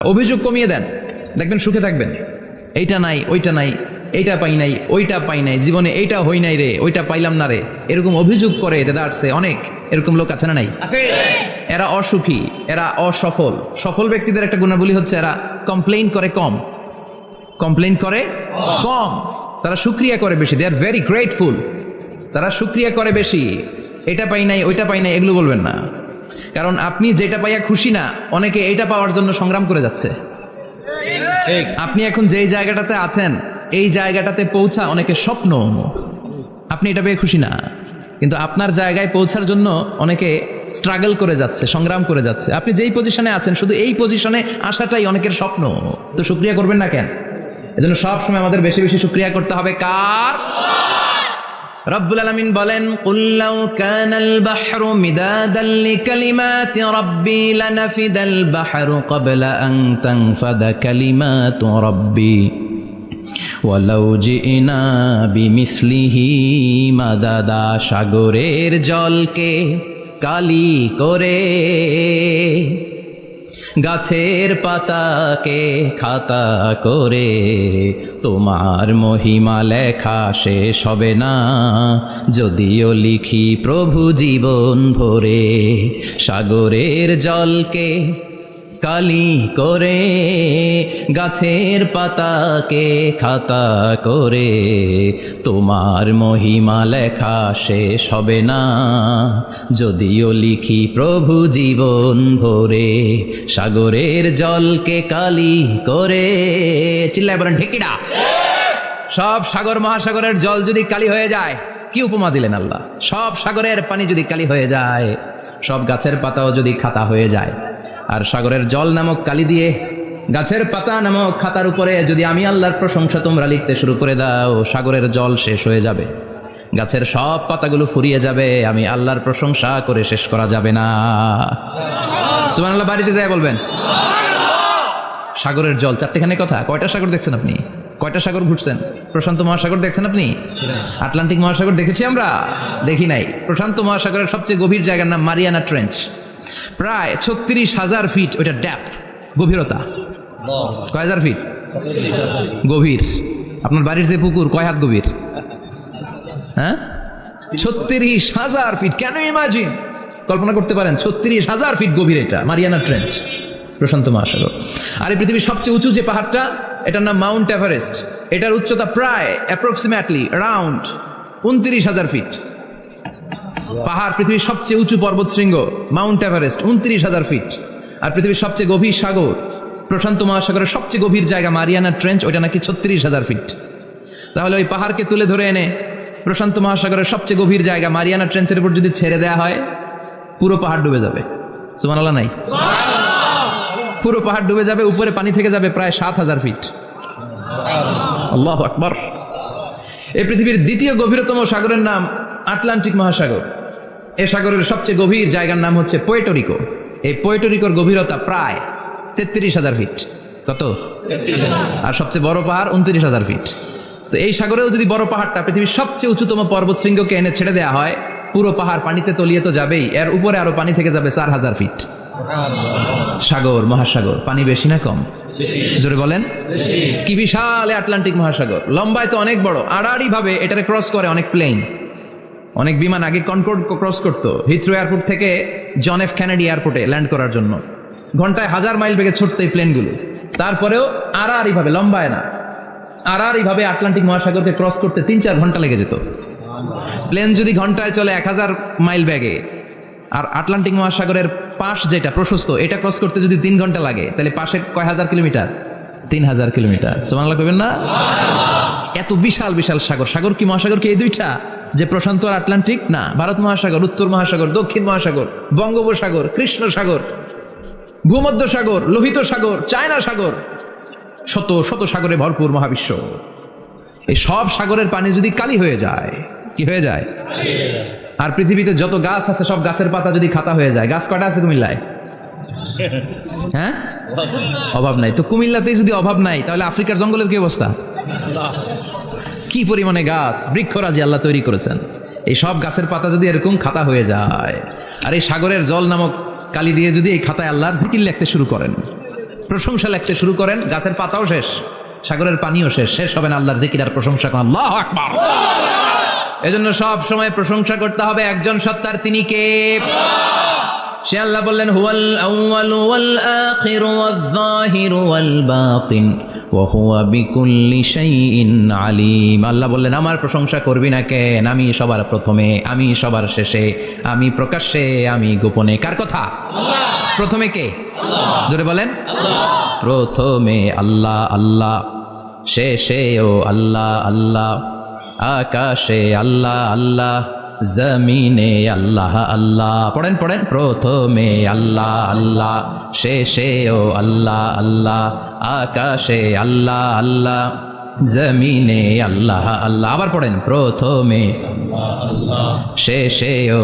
অভিযোগ কমিয়ে দেন, দেখবেন সুখে থাকবেন। এইটা নাই, ওইটা নাই, এইটা পাই নাই, ওইটা পাই নাই, জীবনে এইটা হই নাই রে, ওইটা পাইলাম না রে, এরকম অভিযোগ করে দেদারছে অনেক। এরকম লোক আছে না নাই? এরা অসুখী, এরা অসফল। সফল ব্যক্তিদের একটা গুণাবলী হচ্ছে এরা কমপ্লেইন করে কম, কমপ্লেইন করে কম, তারা শুকরিয়া করে বেশি। দে আর ভেরি গ্রেটফুল। তারা শুকরিয়া করে বেশি। এটা পাই নাই, ওইটা পাই নাই, এগুলো বলবেন না। কারণ আপনি যেটা পাইয়া খুশি না, অনেকে এইটা পাওয়ার জন্য সংগ্রাম করে যাচ্ছে। আপনি এখন যেই জায়গাটাতে আছেন, এই জায়গাটাতে পৌঁছা অনেকে স্বপ্ন। আপনি এটা পেয়ে খুশি না, কিন্তু আপনার জায়গায় পৌঁছার জন্য অনেকে স্ট্রাগল করে যাচ্ছে, সংগ্রাম করে যাচ্ছে। আপনি যেই পজিশনে আছেন, শুধু এই পজিশনে আসাটাই অনেকের স্বপ্ন। তো শুকরিয়া করবেন না কেন? এজন্য সব সময় আমাদের বেশি বেশি শুকরিয়া করতে হবে কার? রব্বুল আলামিন বলেন, কুল লাউ কানাল বাহরু মিদাদাল লিকালিমাতি রাব্বি লানাফিদাল বাহরু ক্বাবলা আন তানফাদা কালিমাতু রাব্বি ওয়ালাউ জিনা বিমিসলিহি মাদাদা। সাগরের জলকে কালি করে, গাছের পাতাকে খাতা করে, তোমার মহিমা লেখা শেষ হবে না, যদিও লিখি প্রভু জীবন ভরে। সাগরের জলকে কালি করে, গাছের পাতাকে খাতা করে, তোমার মহিমা লেখা শেষ হবে না, যদিও লিখি প্রভু জীবন ভরে। সাগরের জলকে কালি করে, চিল্লায় বলেন ঠিক কিনা? সব সাগর মহাসাগরের জল যদি কালি হয়ে যায়, কি উপমা দিলেন আল্লাহ! সব সাগরের পানি যদি কালি হয়ে যায়, সব গাছের পাতাও যদি খাতা হয়ে যায়, আর সাগরের জল নামক কালি দিয়ে গাছের পাতা নামক খাতার উপরে যদি আমি আল্লাহর প্রশংসা তোমরা লিখতে শুরু করে দাও, সাগরের জল শেষ হয়ে যাবে, গাছের সব পাতাগুলো ফুরিয়ে যাবে, আমি আল্লাহর প্রশংসা করে শেষ করা যাবে না। সুবহানাল্লাহ বাড়িতে যায় বলবেন। সাগরের জল, চারটেখানে কথা। কয়টা সাগর দেখছেন আপনি? কয়টা সাগর ঘুরছেন? প্রশান্ত মহাসাগর দেখছেন আপনি? আটলান্টিক মহাসাগর দেখেছি আমরা? দেখি নাই। প্রশান্ত মহাসাগরের সবচেয়ে গভীর জায়গার নাম মারিয়ানা ট্রেঞ্চ। প্রায় 36,000 ফিট ওইটা ডেপথ, গভীরতা। কয় হাজার ফিট গভীর? আপনার বাড়ির যে পুকুর কয় হাত গভীর? হ্যাঁ, 36,000 ফিট। কেন ইমাজিন, কল্পনা করতে পারেন? 36,000 ফিট গভীর এটা মারিয়ানা ট্রেঞ্চ, প্রশান্ত মহাসাগর। আর এই পৃথিবীর সবচেয়ে উঁচু যে পাহাড়টা, এটার নাম মাউন্ট এভারেস্ট। এটার উচ্চতা প্রায় অ্যাপ্রক্সিমেটলি রাউন্ড 29,000 ফিট। পাহাড়, পৃথিবীর সবচেয়ে উঁচু পর্বতশৃঙ্গ মাউন্ট এভারেস্ট 29,000 ফিট। আর পৃথিবীর সবচেয়ে গভীর সাগর, প্রশান্ত মহাসাগরের সবচেয়ে গভীর জায়গা মারিয়ানা ট্রেঞ্চ, ওইটা নাকি 36,000 ফিট। তাহলে ওই পাহাড়কে তুলে ধরে এনে প্রশান্ত মহাসাগরের সবচেয়ে গভীর জায়গা মারিয়ানা ট্রেঞ্চের উপর যদি ছেড়ে দেওয়া হয়, পুরো পাহাড় ডুবে যাবে। সুবহানাল্লাহ নাই? পুরো পাহাড় ডুবে যাবে, উপরে পানি থেকে যাবে প্রায় 7,000 ফিট। আল্লাহু আকবার। এই পৃথিবীর দ্বিতীয় গভীরতম সাগরের নাম আটলান্টিক মহাসাগর। এ সাগরের সবচেয়ে গভীর জায়গার নাম হচ্ছে পুয়ের্টো। এই পুয়ের্টো গভীরতা প্রায় 33,000 ফিট। কত? আর সবচেয়ে বড় পাহাড় 29,000 ফিট। তো এই সাগরেও যদি বড় পাহাড়টা, পৃথিবীর সবচেয়ে উঁচুতম পর্বত শৃঙ্গকে এনে ছেড়ে দেওয়া হয়, পুরো পাহাড় পানিতে তলিয়ে তো যাবেই, এর উপরে আরো পানি থেকে যাবে 4,000 ফিট। সাগর, মহাসাগর, পানি বেশি না কম? জোরে বলেন। কি বিশাল আটলান্টিক মহাসাগর! লম্বায় তো অনেক বড়। আড়াআড়ি ভাবে এটারে ক্রস করে অনেক প্লেন, অনেক বিমান। আগে কনকর্ড ক্রস করতো হিথ্রো এয়ারপোর্ট থেকে জন এফ কেনেডি এয়ারপোর্টে ল্যান্ড করার জন্য। ঘন্টায় 1000 মাইল বেগে ছুটতো এই প্লেনগুলো। তারপরেও আড়াআড়ি ভাবে, লম্বায় না, আড়াআড়ি ভাবে আটলান্টিক মহাসাগরকে ক্রস করতে 3-4 ঘন্টা লেগে যেত। প্লেন যদি ঘন্টায় চলে 1000 মাইল বেগে, আর আটলান্টিক মহাসাগরের পাশ যেটা প্রশস্ত, এটা ক্রস করতে যদি 3 ঘন্টা লাগে, তাহলে পাশে কয় হাজার কিলোমিটার? 3,000 কিলোমিটার। সুবহানাল্লাহ কইবেন না? এত বিশাল বিশাল সাগর। সাগর কি, মহাসাগর কি এই দুইটা, যে প্রশান্ত আর আটলান্টিক? না, ভারত মহাসাগর, উত্তর মহাসাগর, দক্ষিণ মহাসাগর, বঙ্গোপসাগর, কৃষ্ণ সাগর, ভূমধ্য সাগর, লোহিত সাগর, চায়না সাগর, শত শত সাগরে ভরপুর মহাবিশ্ব। এই সব সাগরের পানি যদি কালি হয়ে যায়, কি হয়ে যায়? আর পৃথিবীতে যত গাছ আছে, সব গাছের পাতা যদি খাতা হয়ে যায়, গাছ কয়টা আছে কুমিল্লায়? হ্যাঁ, অভাব নাই। তো কুমিল্লাতেই যদি অভাব নাই, তাহলে আফ্রিকার জঙ্গলের কি অবস্থা? কি পরিমাণে গাছ, বৃক্ষরাজি আল্লাহ তৈরি করেছেন। এই সব গাছের পাতা যদি এরকম খাতা হয়ে যায়, আর এই সাগরের জল নামক কালি দিয়ে যদি এই খাতায় আল্লাহর জিকির লিখতে শুরু করেন, প্রশংসা লিখতে শুরু করেন, গাছের পাতাও শেষ, সাগরের পানিও শেষ, শেষ হবে না আল্লাহর জিকির আর প্রশংসা করেন। আল্লাহু আকবার। এজন্য সব সময় প্রশংসা করতে হবে একজন সত্তার, তিনি কে? সে আল্লাহ বললেন হুয়াল আউয়ালু ওয়াল আখিরু ওয়াল যাহিরু ওয়াল বাতিন ওয়া হুয়া বিকুল্লি শাইইন আলিম। আল্লাহ বললেন আমার প্রশংসা করবি না কেন? আমি সবার প্রথমে, আমি সবার শেষে, আমি প্রকাশ্যে, আমি গোপনে। কার কথা? আল্লাহ। প্রথমে কে? আল্লাহ। জোরে বলেন আল্লাহ। প্রথমে আল্লাহ আল্লাহ, শেষেও আল্লাহ আল্লাহ, আকাশে আল্লাহ আল্লাহ, জমিনে আল্লাহ আল্লাহ। পড়েন পড়েন, প্রথমে আল্লাহ আল্লাহ, শেষেও আল্লাহ আল্লাহ, আকাশে আল্লাহ আল্লাহ, জমিনে আল্লাহ আল্লাহ। আবার পড়েন, প্রথমে শেষেও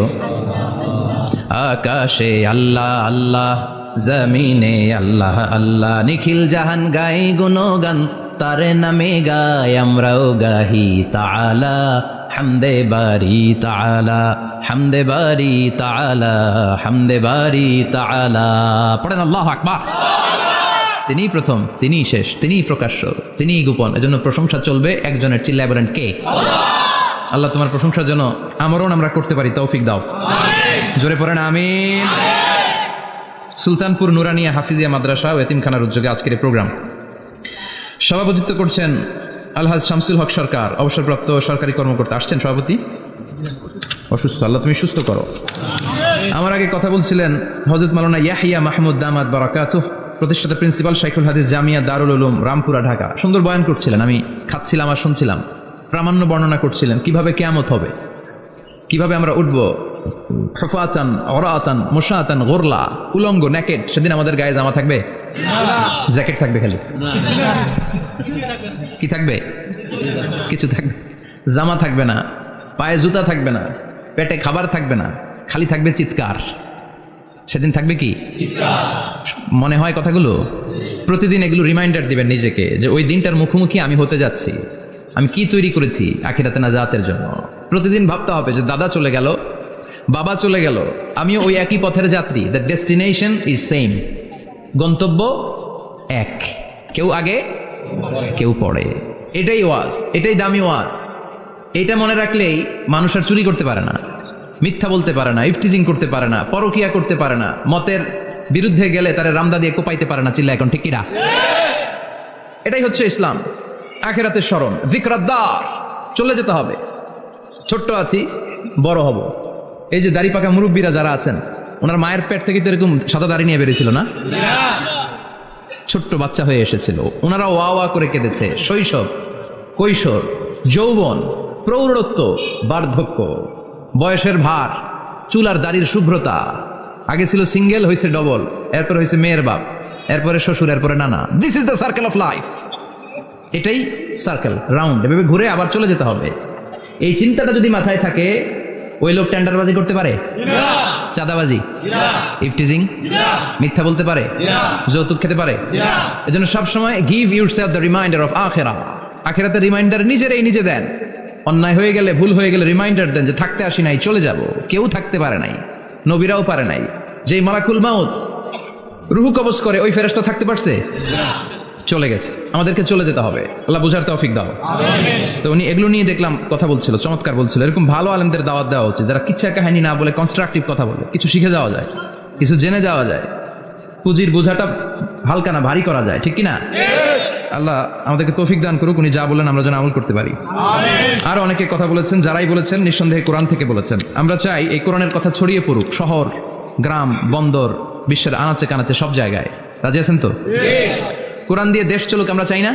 আকাশে আল্লাহ আল্লাহ, জমিনে আল্লাহ আল্লাহ। নিখিল জাহান গাই গুণগান, তার নামে গাই আমরাও গাহি তাআলা, হামদে বারি তাআলা, হামদে বারি তাআলা, হামদে বারি তাআলা। পড়েন আল্লাহু আকবার। তিনি প্রথম, তিনি শেষ, তিনি প্রকাশ্য, তিনি গোপন। এজন্য প্রশংসা চলবে একজনের। চিল্লায় বলেন কে? আল্লাহ তোমার প্রশংসার জন্য আমরণ আমরা করতে পারি, তৌফিক দাও। জোরে পড়েন আমিন। সুলতানপুর নুরানিয়া হাফিজিয়া মাদ্রাসা ও এতিমখানার উদ্যোগে আজকের এই প্রোগ্রাম সভাপতিত্ব করছেন আলহাজ শামসুল হক সরকার, অবসরপ্রাপ্ত সরকারি কর্মকর্তা। আসছেন সভাপতি? অসুস্থ, আল্লাহ তুমি সুস্থ করো। আমার আগে কথা বলছিলেন হযরত মাওলানা ইয়াহিয়া মাহমুদ দামাত বারাকাতুহু, প্রতিষ্ঠাতা প্রিন্সিপাল শাইখুল হাদিস জামিয়া দারুল উলুম রামপুরা ঢাকা। সুন্দর বয়ান করছিলেন, আমি খাচ্ছিলাম আর শুনছিলাম। প্রামাণ্য বর্ণনা করছিলেন কিভাবে কিয়ামত হবে, কিভাবে আমরা উঠব হুফাতান অরাতান মুশাতান গোরলা, উলঙ্গ নেকেড। সেদিন আমাদের গায়ে জামা থাকবে? জ্যাকেট থাকবে খালি? কি থাকবে? কিছু থাকবে, জামা থাকবে না, পায়ে জুতা থাকবে না, পেটে খাবার থাকবে না, খালি থাকবে চিৎকার। সেদিন থাকবে কি? মনে হয় কথাগুলো প্রতিদিন এগুলো রিমাইন্ডার দিবেন নিজেকে যে ওই দিনটার মুখোমুখি আমি হতে যাচ্ছি, আমি কি তৈরি করেছি আখিরাতে নাজাতের জন্য। প্রতিদিন ভাবতে হবে যে দাদা চলে গেল, বাবা চলে গেল, আমিও ওই একই পথের যাত্রী। দ্য ডেস্টিনেশন ইজ সেম, গন্তব্য এক, কেউ আগে কেউ পরে। এটাই ওয়াজ, এটাই দামি ওয়াজ। এটা মনে রাখলেই মানুষ আর চুরি করতে পারে না, মিথ্যা বলতে পারে না, ইফটিজিং করতে পারে না, পরকিয়া করতে পারে না, মতের বিরুদ্ধে গেলে তারা রামদা দিয়ে কোপাইতে পারে না। চিল্লা এখন ঠিক কিনা? এটাই হচ্ছে ইসলাম, আখিরাতের স্মরণ, যিকরাদ্দার। চলে যেতে হবে। ছোট্ট আছি, বড় হব। এই যে দাড়ি পাকা মুরব্বীরা যারা আছেন, ওনার মায়ের পেট থেকে তো এরকম সাদা দাড়ি নিয়ে বেরিয়েছিল না? ছোট্ট বাচ্চা হয়ে এসেছিল, ওনারা ওয়া ওয়া করে কেঁদেছে। শৈশব, কৈশোর, যৌবন, প্রৌঢ়ত্ব, বার্ধক্য, বয়সের ভার, চুল আর দাড়ির শুভ্রতা। আগে ছিল সিঙ্গেল, হয়েছে ডবল, এরপর হয়েছে মেয়ের বাপ, এরপরে শ্বশুর, এরপরে নানা। This is the circle of life. এটাই সার্কেল, রাউন্ড, এভাবে ঘুরে আবার চলে যেতে হবে। এই চিন্তাটা যদি মাথায় থাকে, ওই লোক টেন্ডারবাজি করতে পারে? চাঁদাবাজি, ইফটিজিং, মিথ্যা বলতে পারে? যৌতুক খেতে পারে? এজন্য সবসময় give yourself the reminder of আখিরা। আখিরাতের রিমাইন্ডার নিজেরাই নিজে দেন। অন্যায় হয়ে গেলে, ভুল হয়ে গেলে রিমাইন্ডার দেন যে থাকতে আসি নাই, চলে যাব। কেউ থাকতে পারে নাই, নবীরাও পারে নাই। যেই মালাকুল মাউত রুহু কবজ করে, ওই ফেরেশতা থাকতে পারছে? চলে গেছে। আমাদেরকে চলে যেতে হবে। আল্লাহ বুঝার তৌফিক দাও। তো উনি এগুলো নিয়ে দেখলাম কথা বলছিল, চমৎকার বলছিল। এরকম ভালো আলেমদের দাওয়াত দেওয়া উচিত, যারা কিচ্ছা কাহিনী না বলে কনস্ট্রাকটিভ কথা বলে, কিছু শিখে যাওয়া যায়, কিছু জেনে যাওয়া যায়, পুঁজির বোঝাটা হালকা না ভারী করা যায়, ঠিক কিনা? আল্লাহ আমাদেরকে তৌফিক দান করুক, উনি যা বলেন আমরা যেন আমল করতে পারি। আর অনেকে কথা বলেছেন, যারাই বলেছেন নিঃসন্দেহে কোরআন থেকে বলেছেন। আমরা চাই এই কোরআনের কথা ছড়িয়ে পড়ুক শহর, গ্রাম, বন্দর, বিশ্বের আনাচে কানাচে, সব জায়গায়। রাজি আছেন তো? কোরআন দিয়ে দেশ চলুক আমরা চাই না?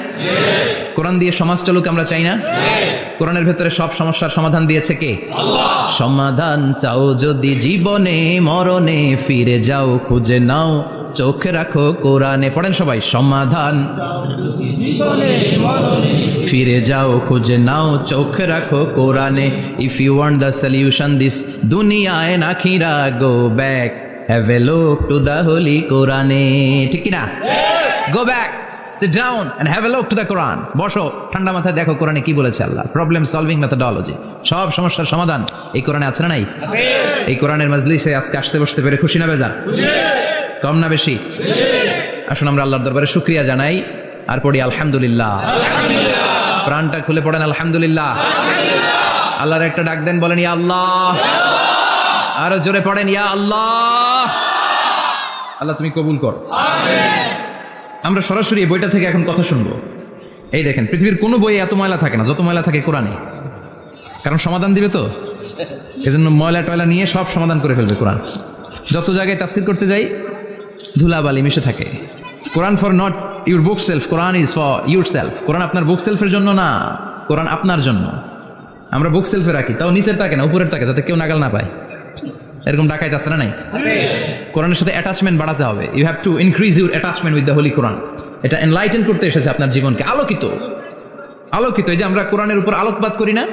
কোরআন দিয়ে সমাজ চলুক আমরা চাই না? কোরআনের ভেতরে সব সমস্যার সমাধান দিয়েছে কে? আল্লাহ। সমাধান চাও যদি জীবনে মরণে, ফিরে যাও খুঁজে নাও, চোখ রাখো কোরআনে। পড়েন সবাই, সমাধান ফিরে যাও খুঁজে নাও, চোখ রাখো কোরআনে। If you want the solution this দুনিয়া এন্ড আখিরা, go back, have a look to the holy কোরআনে। ঠিক কিনা? Go back, sit down and have a look to the Quran. বসো, ঠান্ডা মাথায় দেখো কোরআনে কি বলেছে আল্লাহ। প্রবলেম সলভিং মেথোডোলজি, সব সমস্যার সমাধান এই কোরআনে আছে না নাই? এই কোরআনের মাজলিসে আজকে আসতে বসতে পেরে খুশি না বেজার? কম না বেশি? আসুন আমরা আল্লাহর দরবারে শুকরিয়া জানাই আর পড়ি আলহামদুলিল্লাহ। প্রাণটা খুলে পড়েন আলহামদুলিল্লাহ। আল্লাহর একটা ডাক দেন, বলেন ইয়া আল্লাহ। আরো জোরে পড়েন ইয়া আল্লাহ। আল্লাহ তুমি কবুল কর। আমরা সরাসরি এই বইটা থেকে এখন কথা শুনবো। এই দেখেন, পৃথিবীর কোনো বইয়ে এত ময়লা থাকে না যত ময়লা থাকে কোরআনে। কারণ সমাধান দিবে তো, এজন্য ময়লা টয়লা নিয়ে সব সমাধান করে ফেলবে কোরআন। যত জায়গায় তাফসির করতে যাই ধুলাবালি মিশে থাকে। কোরআন for not your bookshelf, কোরআন ইজ ফর ইউর সেলফ। কোরআন আপনার বুক সেলফের জন্য না, কোরআন আপনার জন্য। আমরা বুক সেলফে রাখি, তাও নিচের থাকে না উপরের থাকে, যাতে কেউ নাগাল না পায়। এরকম ডাকাইতে আছে না নাই? কোরআনের সাথে অ্যাটাচমেন্ট বাড়াতে হবে। You have to increase your attachment with the holy কোরআন। এটা এনলাইটেন করতে এসেছে আপনার জীবনকে, আলোকিত। এই যে আমরা কোরআনের উপর আলোকপাত করি না,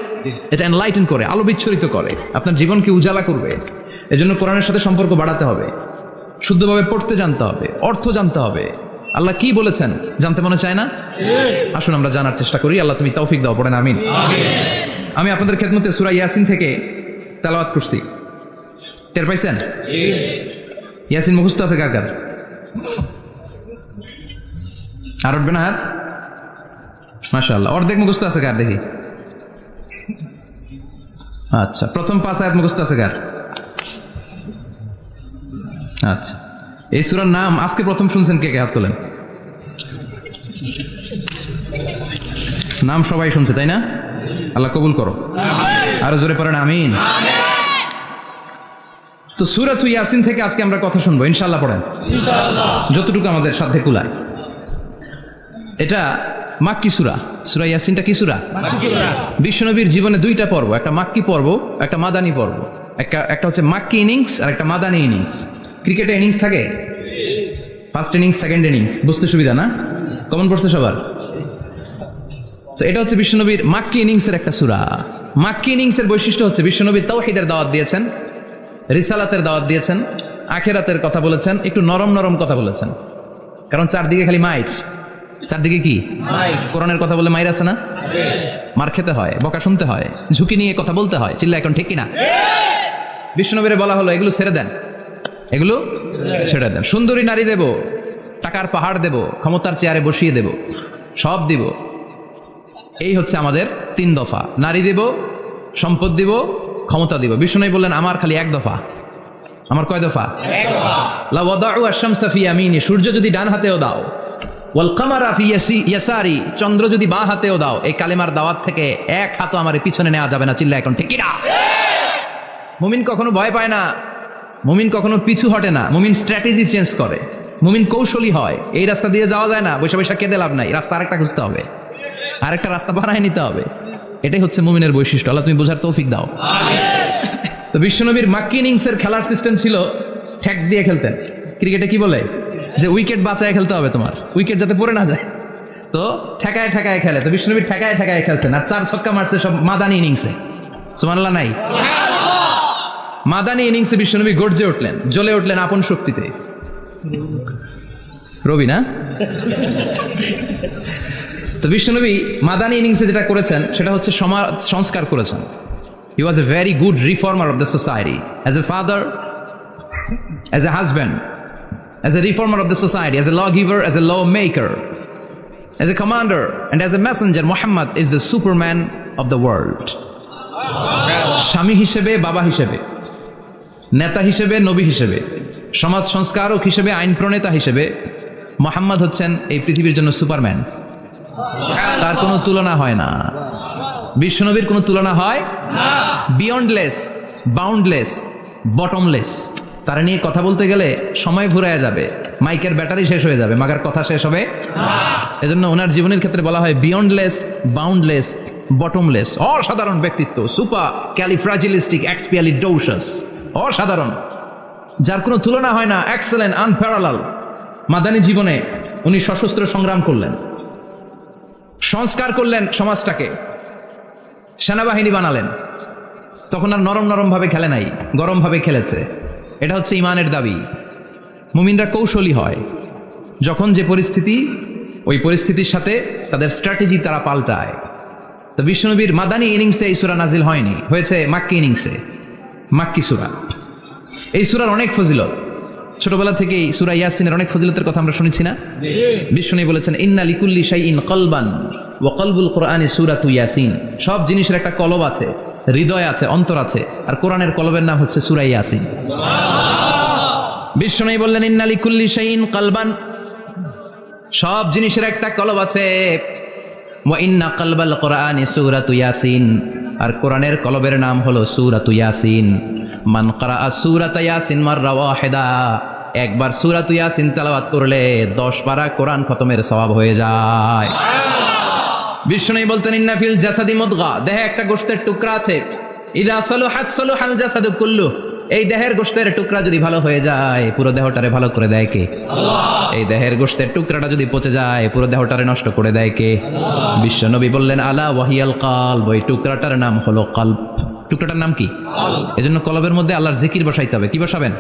এটা এনলাইটেন করে, আলো বিচ্ছুরিত করে, আপনার জীবনকে উজালা করবে। এজন্য কোরআনের সাথে সম্পর্ক বাড়াতে হবে, শুদ্ধভাবে পড়তে জানতে হবে, অর্থ জানতে হবে। আল্লাহ কি বলেছেন জানতে মনে চায় না? আসুন আমরা জানার চেষ্টা করি। আল্লাহ তুমি তৌফিক দাও, পড়েন আমিন। আমি আপনাদের খেদমতে সূরা ইয়াসিন থেকে তেলাওয়াত করছি। টের পাইছেন? ইয়াসিন মুখস্থ আছে কার কার? আর উঠবে না হাত? মাশাআল্লাহ। অর্ধেক মুখস্থ আছে কার দেখি? আচ্ছা, প্রথম 5 আয়াত মুখস্থ আছে কার? আচ্ছা, এই সূরার নাম আজকে প্রথম শুনছেন কে কে? হাত তোলেন। নাম সবাই শুনছে তাই না? আল্লাহ কবুল করো। আরো জোরে পড়েন আমিন। তো সূরাত ইয়াসিন থেকে আজকে আমরা কথা শুনবো ইনশাআল্লাহ। পড়েন যতটুকু আমাদের সাধ্যে কুলায়। এটা মাক্কি সূরা। সূরা ইয়াসিনটা কি সূরা? বিশ্বনবীর জীবনে 2টা পর্ব, একটা মাক্কি পর্ব, একটা মাদানী পর্ব। একটা হচ্ছে মাক্কি ইনিংস আর একটা মাদানী ইনিংস। ক্রিকেটে ইনিংস থাকে, ফার্স্ট ইনিংস, সেকেন্ড ইনিংস, বুঝতে সুবিধা না? কমন পড়ছে সবার? তো এটা হচ্ছে বিশ্বনবীর মাক্কি ইনিংসের একটা সূরা। মাক্কি ইনিংসের বৈশিষ্ট্য হচ্ছে বিশ্বনবী তাওহীদের দাওয়াত দিয়েছেন, রিসালাতের দাওয়াত দিয়েছেন, আখিরাতের কথা বলেছেন, একটু নরম নরম কথা বলেছেন। কারণ চারদিকে খালি মাইর, চারদিকে কি কোরআনের কথা বলে মাইর আছে না? মার খেতে হয়, বকা শুনতে হয়, ঝুঁকি নিয়ে কথা বলতে হয়। চিল্লা এখন ঠিক কিনা? বিশ্বনবীরে বলা হলো এগুলো ছেড়ে দেন, এগুলো ছেড়ে দেন। সুন্দরী নারী দেব, টাকার পাহাড় দেব, ক্ষমতার চেয়ারে বসিয়ে দেব, সব দিব। এই হচ্ছে আমাদের 3 দফা। নারী দিব, সম্পদ দিব, ক্ষমতা দিব। বিষ্ণু বললেন আমার খালি 1 দফা। আমার কয় দফা? 1 দফা। লা ওয়াদাউ আশ-শামসা ফি ইয়ামিনি, সূর্য যদি ডান হাতেও দাও, ওয়াল কামারা ফি ইয়াসারি, চন্দ্র যদি বাঁ হাতেও দাও, এই কালেমার দাওয়াত থেকে 1 হাতও আমার পিছনে নেওয়া যাবে না। চিল্লা এখন ঠিক কি না? মুমিন কখনো ভয় পায় না, মুমিন কখনো পিছু হটে না, মুমিন স্ট্র্যাটেজি চেঞ্জ করে, মুমিন কৌশলী হয়। এই রাস্তা দিয়ে যাওয়া যায় না, বৈশা বৈশা কেঁদে লাভ নাই, রাস্তা আরেকটা খুঁজতে হবে, আরেকটা রাস্তা বানায় নিতে হবে। এটাই হচ্ছে মুমিনের বৈশিষ্ট্য। আল্লাহ তুমি বোঝার তৌফিক দাও। তো বিশ্বনবীর মাক্কি ইনিংসের খেলার সিস্টেম ছিল ঠ্যাক দিয়ে খেলতেন। ক্রিকেটে কি বলে যে উইকেট বাঁচায় খেলতে হবে, তোমার উইকেট যাতে পড়ে না যায়। তো ঠেকায় ঠেকায় খেলে। তো বিশ্বনবী ঠেকায় ঠেকায় খেলছেন, আর 4 ছক্কা মারছে সব মাদানী ইনিংসে। সুবহানাল্লাহ নাই? মাদানী ইনিংসে বিশ্বনবী গর্জে উঠলেন, জ্বলে উঠলেন আপন শক্তিতে। রবি না? তো বিশ্বনবী মাদানী ইনিংসে যেটা করেছেন সেটা হচ্ছে সমাজ সংস্কার করেছেন। He was a very good reformer of the society, as a father, as a husband, as a reformer of the society, as a lawgiver, as a lawmaker, as a commander, and as a messenger. Muhammad is the superman of the world. স্বামী হিসেবে, বাবা হিসেবে, নেতা হিসেবে, নবী হিসেবে, সমাজ সংস্কারক হিসেবে, আইন প্রণেতা হিসেবে মুহাম্মদ হচ্ছেন এই পৃথিবীর জন্য সুপারম্যান। তার কোনো তুলনা হয় না। বিশ্বনবীর কোনো তুলনা হয় না। Beyondless, boundless, bottomless. তারা নিয়ে কথা বলতে গেলে সময় ফুরায় যাবে, মাইকের ব্যাটারি শেষ হয়ে যাবে, মাগার কথা শেষ হবে না। এজন্য ওনার জীবনের ক্ষেত্রে বলা হয় বিয়ন্ডলেস, বাউন্ডলেস, বটমলেস। অসাধারণ ব্যক্তিত্ব, সুপার ক্যালিফ্রাজিলিস্টিক এক্সপিয়ালিডোসাস, অসাধারণ, যার কোনো তুলনা হয় না, এক্সেলেন্ট, আনপ্যারালাল। মাদানী জীবনে উনি সশস্ত্র সংগ্রাম করলেন, সংস্কার করলেন সমাজটাকে, সেনাবাহিনী বানালেন। তখন আর নরম নরম ভাবে খেলে নাই, গরম ভাবে খেলেছে। এটা হচ্ছে ইমানের দাবি। মুমিনরা কৌশলী হয়, যখন যে পরিস্থিতি, ওই পরিস্থিতির সাথে তাদের স্ট্র্যাটেজি তারা পাল্টায়। তো বিশ্বনবীর মাদানী ইনিংসে এই সূরা নাজিল হয়নি, হয়েছে মাক্কি ইনিংসে, মাক্কি সূরা। এই সূরার অনেক ফজিলত। ছোটবেলা থেকেই সূরা ইয়াসিনের অনেক ফজিলতের কথা আমরা শুনেছি না? বিষ্ণু বলেছেন ইন্না লিকুল্লি শাইইন কলবান ওয়া কলবুল কোরআনি সূরাতু ইয়াসিন। সব জিনিসের একটা কলব আছে, হৃদয় আছে, অন্তর আছে, আর কোরআনের কলবের নাম হচ্ছে সূরা ইয়াসিন। বিষ্ণু বললেন ইন্না লিকুল্লি শাইইন কলবান, সব জিনিসের একটা কলব আছে। ওয়া ইন্না কলবাল কোরআনি সূরাতু ইয়াসিন, আর কোরআনের কলবের নাম হলো সূরাতু ইয়াসিন। মান ক্বারাআ সূরাতা ইয়াসিন মাররা ওয়াহিদা, একবার সূরাতু ইয়াসিন তেলাওয়াত করলে 10 পারা কোরআন খতমের সওয়াব হয়ে যায়। বিষ্ণু বলতেন ইন্না ফিল জাসাদি মুদগা, দেহে একটা গোশতের টুকরা আছে। ইযা সালুহাত সালুহাল জাসাদু কুল্লু, এই দেহের গোশতের টুকরা যদি ভালো হয়ে যায় পুরো দেহটারে ভালো করে দেয় কে? আল্লাহ। এই দেহের গোশতের টুকরাটা যদি পচে যায় পুরো দেহটারে নষ্ট করে দেয় কে? আল্লাহ। বিশ্বনবী বললেন আলা ওয়াহিয়াল কলব, ওই টুকরাটার নাম হলো কলব। টুকরাটার নাম কি? এজন্য কলবের মধ্যে আল্লাহর জিকির বসাইতে হবে। কি বসাবেন?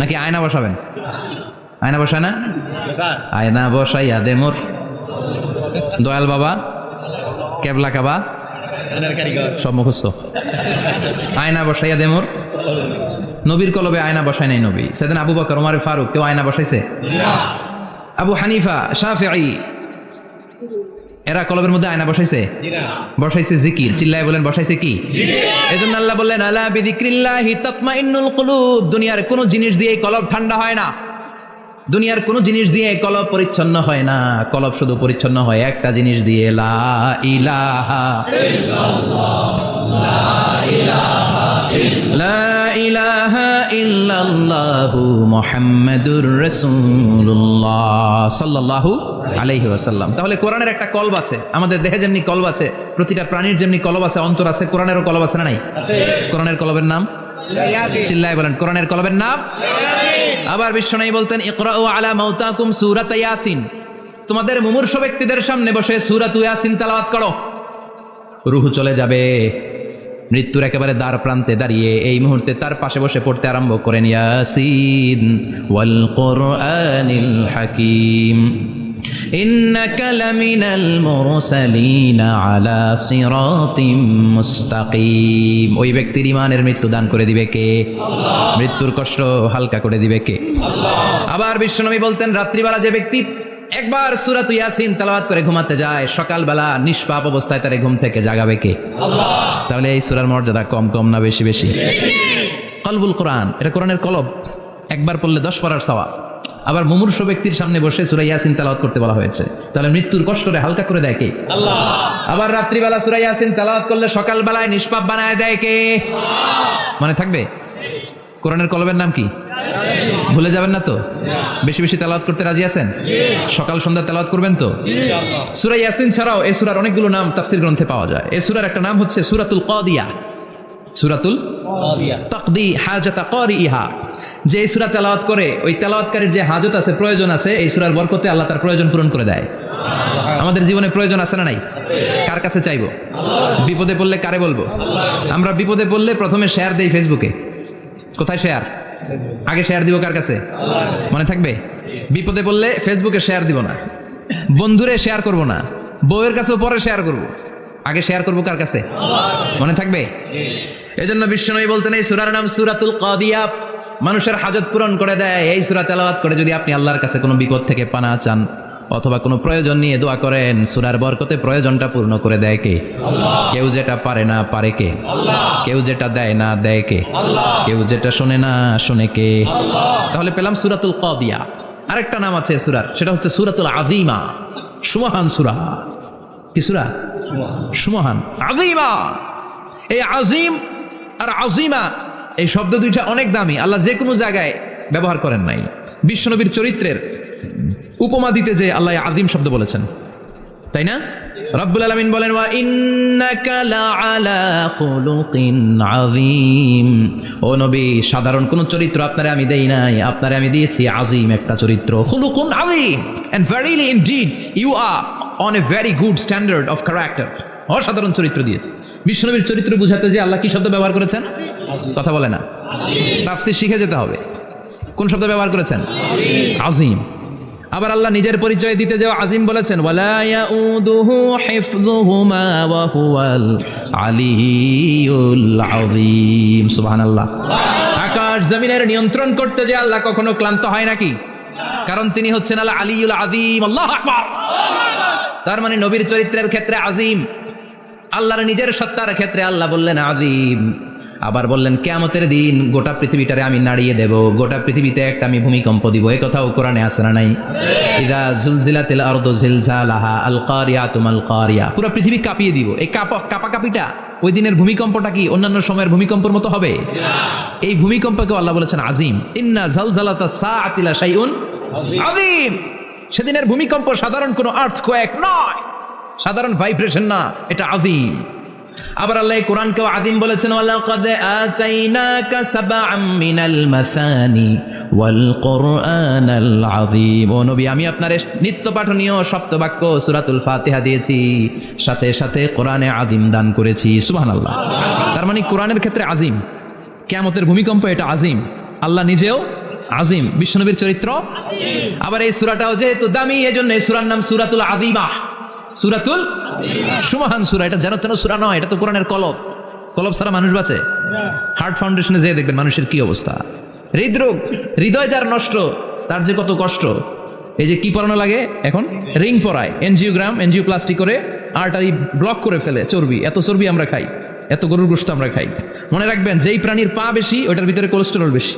নাকি আয়না বসাবেন? আয়না বসায় না? আয়না বসাইয়া দে মোর দয়াল বাবা, কেবলা কাবা, সব মুখস্থ। আয়না বসাইয়া দে মোর, নবীর কলবে আয়না বসায় নাই নবী। সেদিন আবু বকর, ওমর ফারুক কেউ আয়না বসাইছে? আবু হানিফা, শাফিঈ এরা কলবের মধ্যে আয়না বসাইছে? বসাইছে জিকির। চিল্লায় বলেন বসাইছে কি? এজন্য আল্লাহ বললেন আলা বিযিক্রিল্লাহি তাতমাইন্নুল কুলুব। দুনিয়ার কোনো জিনিস দিয়ে কলব ঠান্ডা হয় না, দুনিয়ার কোনো জিনিস দিয়ে কলব পরিচ্ছন্ন হয় না। কলব শুধু পরিচ্ছন্ন হয় একটা জিনিস দিয়ে, লা ইলাহা ইল্লাল্লাহ, লা ইলাহা ইল্লাল্লাহু মুহাম্মাদুর রাসূলুল্লাহ সাল্লাল্লাহু আলাইহি ওয়াসাল্লাম। তাহলে কোরআনের একটা কলব আছে, আমাদের দেহে যেমনি কলব আছে, প্রতিটা প্রাণীর যেমনি কলব আছে, অন্তর আছে, কোরআনেরও কলব আছে না নাই? কোরআনের কলবের নাম চিল্লায় বলেন, কোরআনের কলবের নাম। আবার বিশ্বনবী বলতেন ইকরাউ আলা মাউতাকুম সূরাত ইয়াসিন, তোমাদের মুমূর্ষ ব্যক্তিদের সামনে বসে সূরাত ইয়াসিন তেলাওয়াত করো। রূহ চলে যাবে, মৃত্যুর একেবারে দ্বার প্রান্তে দাঁড়িয়ে এই মুহূর্তে তার পাশে বসে পড়তে আরম্ভ করেন ইয়াসিন ওয়াল কুরআনিল হাকীম ইন্নাকা লামিনাল মুরসালিনা আলা সিরাতিম মুস্তাকিম। ওই ব্যক্তির ঈমানের মৃত্যু দান করে দিবে কে? আল্লাহ। মৃত্যুর কষ্ট হালকা করে দিবে কে? আল্লাহ। আবার বিশ্বনবী বলতেন রাত্রিবেলা যে ব্যক্তি একবার সূরাত ইয়াসিন তেলাওয়াত করে ঘুমাতে যায়, সকালবেলা নিষ্পাপ অবস্থায় তারে ঘুম থেকে জাগাবে কে? আল্লাহ। তাহলে এই সূরার মর্যাদা কম কম না বেশি বেশি? কলবুল কোরআন, এটা কোরআনের কলব, একবার পড়লে 10 পারার সওয়াব। আবার মুমূর্ষ ব্যক্তির সামনে বসে সূরা ইয়াসিন তেলাওয়াত করতে বলা হয়েছে, তাহলে মৃত্যুর কষ্টরে হালকা করে দেয় কে? আল্লাহ। আবার রাত্রিবেলা সূরা ইয়াসিন তেলাওয়াত করলে সকালবেলায় নিষ্পাপ বানায় দেয় কে? আল্লাহ। মনে থাকবে? কোরআনের কলবের নাম কি? ভুলে যাবেন না তো? বেশি বেশি তেলাওয়াত করতে রাজি আছেন? সকাল সন্ধ্যা তেলাওয়াত করবেন তো? সূরা ইয়াসিন ছাড়াও এই সূরার অনেকগুলো নাম তাফসীর গ্রন্থে পাওয়া যায়। এই সূরার একটা নাম হচ্ছে সূরাতুল কাদিয়া, সূরাতুল কাদিয়া, তাকদি হাজাতা কারিহা। যে এই সূরা তেলাওয়াত করে ওই তেলাওয়াতকারীর যে হাজত আছে, প্রয়োজন আছে, এই সূরার বরকতে আল্লাহ তার প্রয়োজন পূরণ করে দেয়। আমাদের জীবনে প্রয়োজন আছে না নাই? কার কাছে চাইবো? বিপদে পড়লে কারে বলবো? আমরা বিপদে পড়লে প্রথমে শেয়ার দেই ফেসবুকে। কোথায় শেয়ার? আগে শেয়ার দিব কার কাছে? মনে থাকবে? বিপদে পড়লে ফেসবুকে শেয়ার দিব না, বন্ধুরে শেয়ার করব না, বউয়ের কাছেও পরে শেয়ার করব, আগে শেয়ার করব কার কাছে? মনে থাকবে? এজন্য বিশ্বনবী বলতেন এই সূরার নাম সূরাতুল কাদিয়া, মানুষের হাজত পূরণ করে দেয়। এই সূরা তেলাওয়াত করে যদি আপনি আল্লাহর কাছে কোনো বিপদ থেকে পানা চান অথবা কোনো প্রয়োজন নিয়ে দোয়া করেন, সূরার বরকতে প্রয়োজনটা পূর্ণ করে দেয় কে? আল্লাহ। কেউ যেটা পারে না পারে কে? আল্লাহ। কেউ যেটা দেয় না দেয় কে? আল্লাহ। কেউ যেটা শোনে না শোনে কে? আল্লাহ। তাহলে পেলাম সূরাতুল কাদিয়া। আরেকটা নাম আছে সূরার, সেটা হচ্ছে সূরাতুল আযীমা, সুমহান সূরা। কি সূরা? সুমহান, আযীমা। এই আযীম আর আযীমা এই শব্দ দুইটা অনেক দামি, আল্লাহ যে কোনো জায়গায় ব্যবহার করেন নাই। বিশ্বনবীর চরিত্রের উপমা দিতে যে আল্লাহ আযীম শব্দ বলেছেন, তাই না? রব্বুল আলামিন বলেন ওয়া ইন্নাকা লাআলা খুলুকিন আযীম। ও নবী, সাধারণ কোন চরিত্র আপনারে আমি দেই নাই, আপনারে আমি দিয়েছি আযীম একটা চরিত্র, খুলুকুন আযীম, and verily indeed you are on a very good standard of character. অসাধারণ চরিত্র দিয়েছে। বিশ্বনবীর চরিত্র বুঝাতে যে আল্লাহ কি শব্দ ব্যবহার করেছেন? কথা বলে না, তাফসীর শিখে যেতে হবে। কোন শব্দ ব্যবহার করেছেন? আযীম। আবার আল্লাহ নিজের পরিচয় দিতে যাও আজিম বলেছেন, ওয়ালা ইয়াউদুহু হিফযুহুমা ওয়া হুয়াল আলিয়্যুল আযীম। সুবহানাল্লাহ। আকাশ জমিনের নিয়ন্ত্রণ করতে যে আল্লাহ কখনো ক্লান্ত হয় নাকি? কারণ তিনি হচ্ছেন আল আলিয়্যুল আযীম। আল্লাহু আকবার। তার মানে নবীর চরিত্রের ক্ষেত্রে আজিম, আল্লাহর নিজের সত্তার ক্ষেত্রে আল্লাহ বললেন আযীম। আবার বললেন কিয়ামতের দিন গোটা পৃথিবীটারে আমি নাড়িয়ে দেব, গোটা পৃথিবীতে একটা আমি ভূমিকম্প দিব। এই কথাও কোরআনে আছে না নাই? ইযা জুলজিলাতিল আরদু জিলজালাহা আল কারিয়াতু মাল কারিয়া। পুরো পৃথিবী কাঁপিয়ে দিব। এই কাঁপাকাঁপিটা ওই দিনের ভূমিকম্পটা কি অন্যান্য সময়ের ভূমিকম্পের মতো হবে? এই ভূমিকম্পকে আল্লাহ বলেছেন আজিম। ইন্না জালজালাতাস সাআতি লা শাইউন আযীম। সেদিনের ভূমিকম্প সাধারণ কোনো আর্থকোয়েক নয়, সাধারণ ভাইব্রেশন না, এটা আযীম। আবার আল্লাহ কোরআনকেও আযীম বলেছেন, ওয়ালাকাদ আতাইনাকা সাবআম মিনাল মাসানি ওয়াল কুরআনাল আযীম। ও নবী, আমি আপনার নিত্য পাঠনীয় সপ্তবাক্য সূরাতুল ফাতিহা দিয়েছি, সাথে সাথে কোরআনে আযীম দান করেছি। সুবহানাল্লাহ। তার মানে কোরআনের ক্ষেত্রে আযীম, কিয়ামতের ভূমিকম্প এটা আযীম, আল্লাহ নিজেও আযীম, বিশ্বনবীর চরিত্র। আবার এই সূরাটাও যেহেতু দামি, এজন্য এই সূরার নাম সূরাতুল আযীমা, সূরাতুল সুমহান সূরা। এটা যেন তেন সূরা নয়, এটা তো কোরআনের কলব। কলব ছাড়া মানুষ বাঁচে? হার্ট ফাউন্ডেশনে যেয়ে দেখবেন মানুষের কি অবস্থা। হৃদরোগ, হৃদয় যার নষ্ট, তার যে কত কষ্ট। এই যে কি পরানো লাগে এখন, রিং পরায়, এনজিওপ্লাস্টি করে আর্টারি ব্লক করে ফেলে। চর্বি, এত চর্বি আমরা খাই, এত গরুর গোশত আমরা খাই। মনে রাখবেন, যেই প্রাণীর পা বেশি ওইটার ভিতরে কোলেস্টেরল বেশি।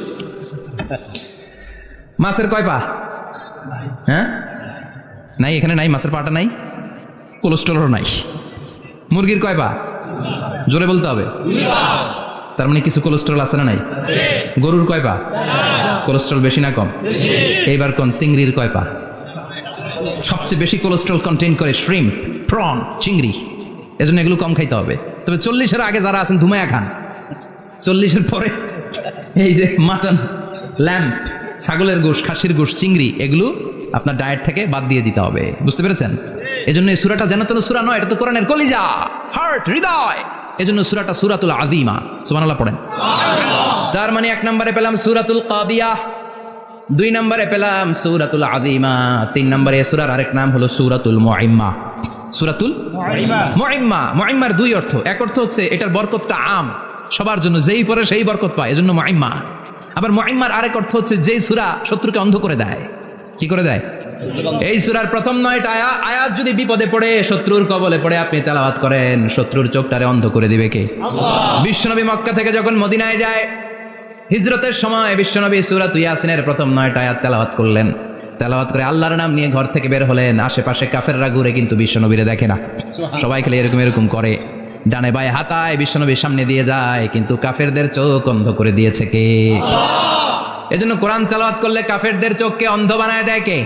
মাছের কয় পা? হ্যাঁ, নাই, এখানে নাই, মাছের পাটা নাই, কোলেস্টেরল নাই। মুরগির কয় পা? জোরে বলতে হবে। তার মানে কিছু কোলেস্টেরল আছে না নাই? গরুর কয় পা? কোলেস্টেরল বেশি না কম? এইবার কোন চিংড়ির কয় পা? সবচেয়ে বেশি কোলেস্টেরল কন্টেইন করে শ্রিম্প, প্রন, চিংড়ি। এজন্য এগুলো কম খাইতে হবে। তবে 40-এর আগে যারা আছেন ধুমায়া খান, 40-এর পরে এই যে মাটন, ল্যাম্প, ছাগলের গোশ, খাসির গোশ, চিংড়ি, এগুলো আপনার ডায়েট থেকে বাদ দিয়ে দিতে হবে। বুঝতে পেরেছেন? এজন্য এই সূরাটা যেন তেন সূরা নয়, এটা তো কোরআনের কলিজা, হার্ট, হৃদয়। এজন্য সূরাটা সূরাতুল আযীমা। সুবহানাল্লাহ পড়েন। তার মানে 1 নম্বরে পেলাম সূরাতুল কাদিয়াহ, 2 নম্বরে পেলাম সূরাতুল আযীমা, 3 নম্বরে এই সূরার আরেক নাম হলো সূরাতুল মুইম্মা। সূরাতুল মুইম্মা। মুইম্মার 2 অর্থ। এক অর্থ হচ্ছে এটার বরকতটা আম, সবার জন্য, যেই পড়ে সেই বরকত পায়, এজন্য মুইম্মা। আবার মুইম্মার আরেক অর্থ হচ্ছে যেই সূরা শত্রুকে অন্ধ করে দেয়। কি করে দেয়? এই সূরার প্রথম 9টা আয়াত যদি বিপদে পড়ে, শত্রুর কবলে পড়ে আপনি তেলাওয়াত করেন, শত্রুর চোখটারে অন্ধ করে দিবে কে? বিশ্বনবী মক্কা থেকে যখন মদিনায় যায়, হিজরতের সময় বিশ্বনবী সূরাতুল ইয়াসিনের প্রথম 9টা আয়াত তেলাওয়াত করলেন। তেলাওয়াত করে আল্লাহর নাম নিয়ে ঘর থেকে বের হলেন। আশেপাশে কাফেররা ঘুরে কিন্তু বিশ্বনবীরে দেখে না। সবাই খেলে এরকম করে, ডানে বায়ে হাতায় বিশ্বনবীর সামনে দিয়ে যায়, কিন্তু কাফেরদের চোখ অন্ধ করে দিয়েছে কে? এজন্য কোরআন তেলাওয়াত করলে কাফেরদের চোখকে অন্ধ বানায় দেয় কে?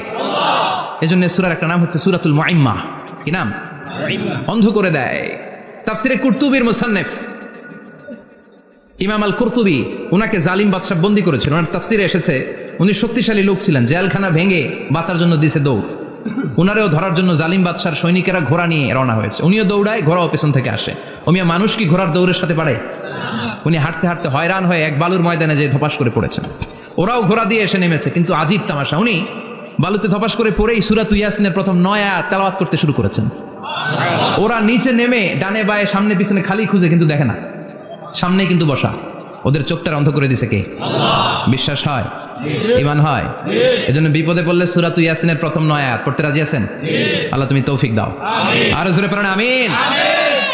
এজন্য সূরার একটা নাম হচ্ছে সূরাতুল মুইম্মা। কি নাম? অন্ধ করে দেয়। তাফসিরে কুরতুবির মুসান্নিফ ইমাম আল কুরতুবি, উনাকে জালিম বাদশা বন্দী করেছিল। ওনার তাফসিরে এসেছে উনি শক্তিশালী লোক ছিলেন, জেলখানা ভেঙে বাঁচার জন্য দিয়েছে দৌড়। উনারেও ধরার জন্য জালিম বাদশার সৈনিকেরা ঘোড়া নিয়ে রওনা হয়েছে। উনিও দৌড়ায়, ঘোড়াও পেছন থেকে আসে। ওমিয়া মানুষ কি ঘোড়ার দৌড়ের সাথে পারে? উনি হাঁটতে হাঁটতে হয়রান হয়ে এক বালুর ময়দানে যেয়ে ধপাস করে পড়েছেন। ওরাও ঘোড়া দিয়ে এসে নেমেছে, কিন্তু আজীব তামাশা, উনি বালুতে ধপাস করে পড়েই সূরাতুল ইয়াসিনের প্রথম 9 আয়াত তেলাওয়াত করতে শুরু করেছেন। ওরা নিচে নেমে ডানে বায়ে সামনে পিছনে খালি খুঁজে, কিন্তু দেখে না, সামনে কিন্তু বসা। ওদের চোখটা অন্ধ করে দিছে কে? বিশ্বাস হয়? ঈমান হয়? এজন্য বিপদে পড়লে সূরাতুল ইয়াসিনের প্রথম 9 আয়াত পড়তে রাজি আছেন? আল্লাহ তুমি তৌফিক দাও। আর জোরে পড়েন আমিন।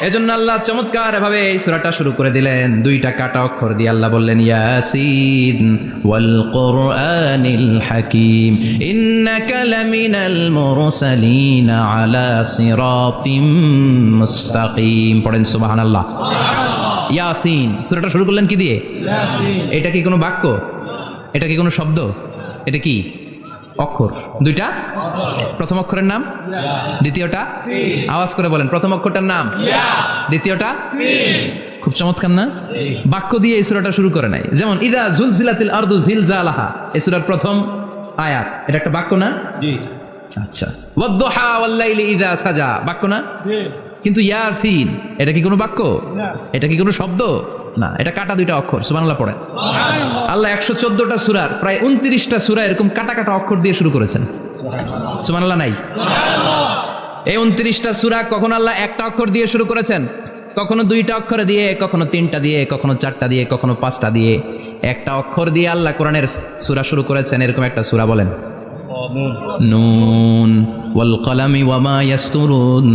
এজন্য আল্লাহ চমৎকার ভাবে এই সূরাটা শুরু করে দিলেন। 2টা কাটা অক্ষর দিয়ে আল্লাহ বললেন, ইয়াসিন ওয়াল কুরআনিল হাকীম ইন্নাকা লামিনাল মুরসালিন আলা সিরাতিম মুস্তাকিম। পড়েন সুবহানাল্লাহ। ইয়াসিন। সূরাটা শুরু করলেন কি দিয়ে? এটা কি কোনো বাক্য? এটা কি কোনো শব্দ? এটা কি অক্ষর? 2টা। প্রথম অক্ষরের নাম, দ্বিতীয়টা? আওয়াজ করে বলেন, প্রথম অক্ষরটার নাম, দ্বিতীয়টা? খুব চমৎকার না? বাক্য দিয়ে এই সূরাটা শুরু করে নাই। যেমন ইযা জুলজিলাতিল আরদু জিলজালাহা, এই সূরার প্রথম আয়াত, এটা একটা বাক্য না? জি। আচ্ছা। ওয়াদ-দুহা ওয়াল-লাইলি ইযা সাজা, বাক্য না? জি। কিন্তু ইয়াসিন, এটা কি কোনো বাক্য? এটা কি কোনো শব্দ? না, এটা কাটা 2টা অক্ষর। সুবহানাল্লাহ পড়েন। আল্লাহ 114টা সূরার প্রায় 29টা সূরা এরকম কাটা কাটা অক্ষর দিয়ে শুরু করেছেন। সুবহানাল্লাহ নাই? এই 29টা সূরা কখন আল্লাহ একটা অক্ষর দিয়ে শুরু করেছেন, কখনো 2টা অক্ষর দিয়ে, কখনো 3টা দিয়ে, কখনো 4টা দিয়ে, কখনো 5টা দিয়ে। একটা অক্ষর দিয়ে আল্লাহ কোরআনের সূরা শুরু করেছেন, এরকম একটা সূরা বলেন। নুন ওয়াল কলামি ওয়া মা ইয়াসতুরুন।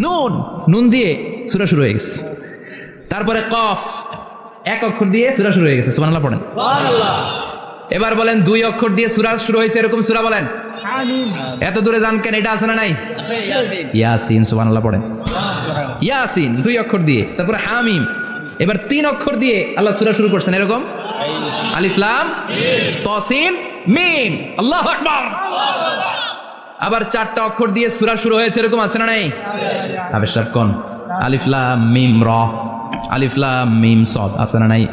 নুন, নুন দিয়ে সূরা শুরু হয়ে গেছে। তারপরে কফ, এক অক্ষর দিয়ে সূরা শুরু হয়ে গেছে। সুবহানাল্লাহ পড়েন। সুবহানাল্লাহ। এবার বলেন 2 অক্ষর দিয়ে সূরা শুরু হয়েছে, এরকম সূরা বলেন। আমিন। এত দূরে যান কেন? এটা আছে না নাই? ইয়াসিন। সুবহানাল্লাহ পড়েন। ইয়াসিন 2 অক্ষর দিয়ে। তারপরে হামিম। এবার 3 অক্ষর দিয়ে আল্লাহ সূরা শুরু করছেন, এরকম আলিফ লাম তাসিন মিম। আল্লাহু আকবার। আবার 4টা অক্ষর দিয়ে সূরা শুরু হয়েছে, এরকম আছে না নাই? আবে সব কোন? আলিফ লাম মিম র, আলিফ লাম মিম সাদ, আছে না নাই?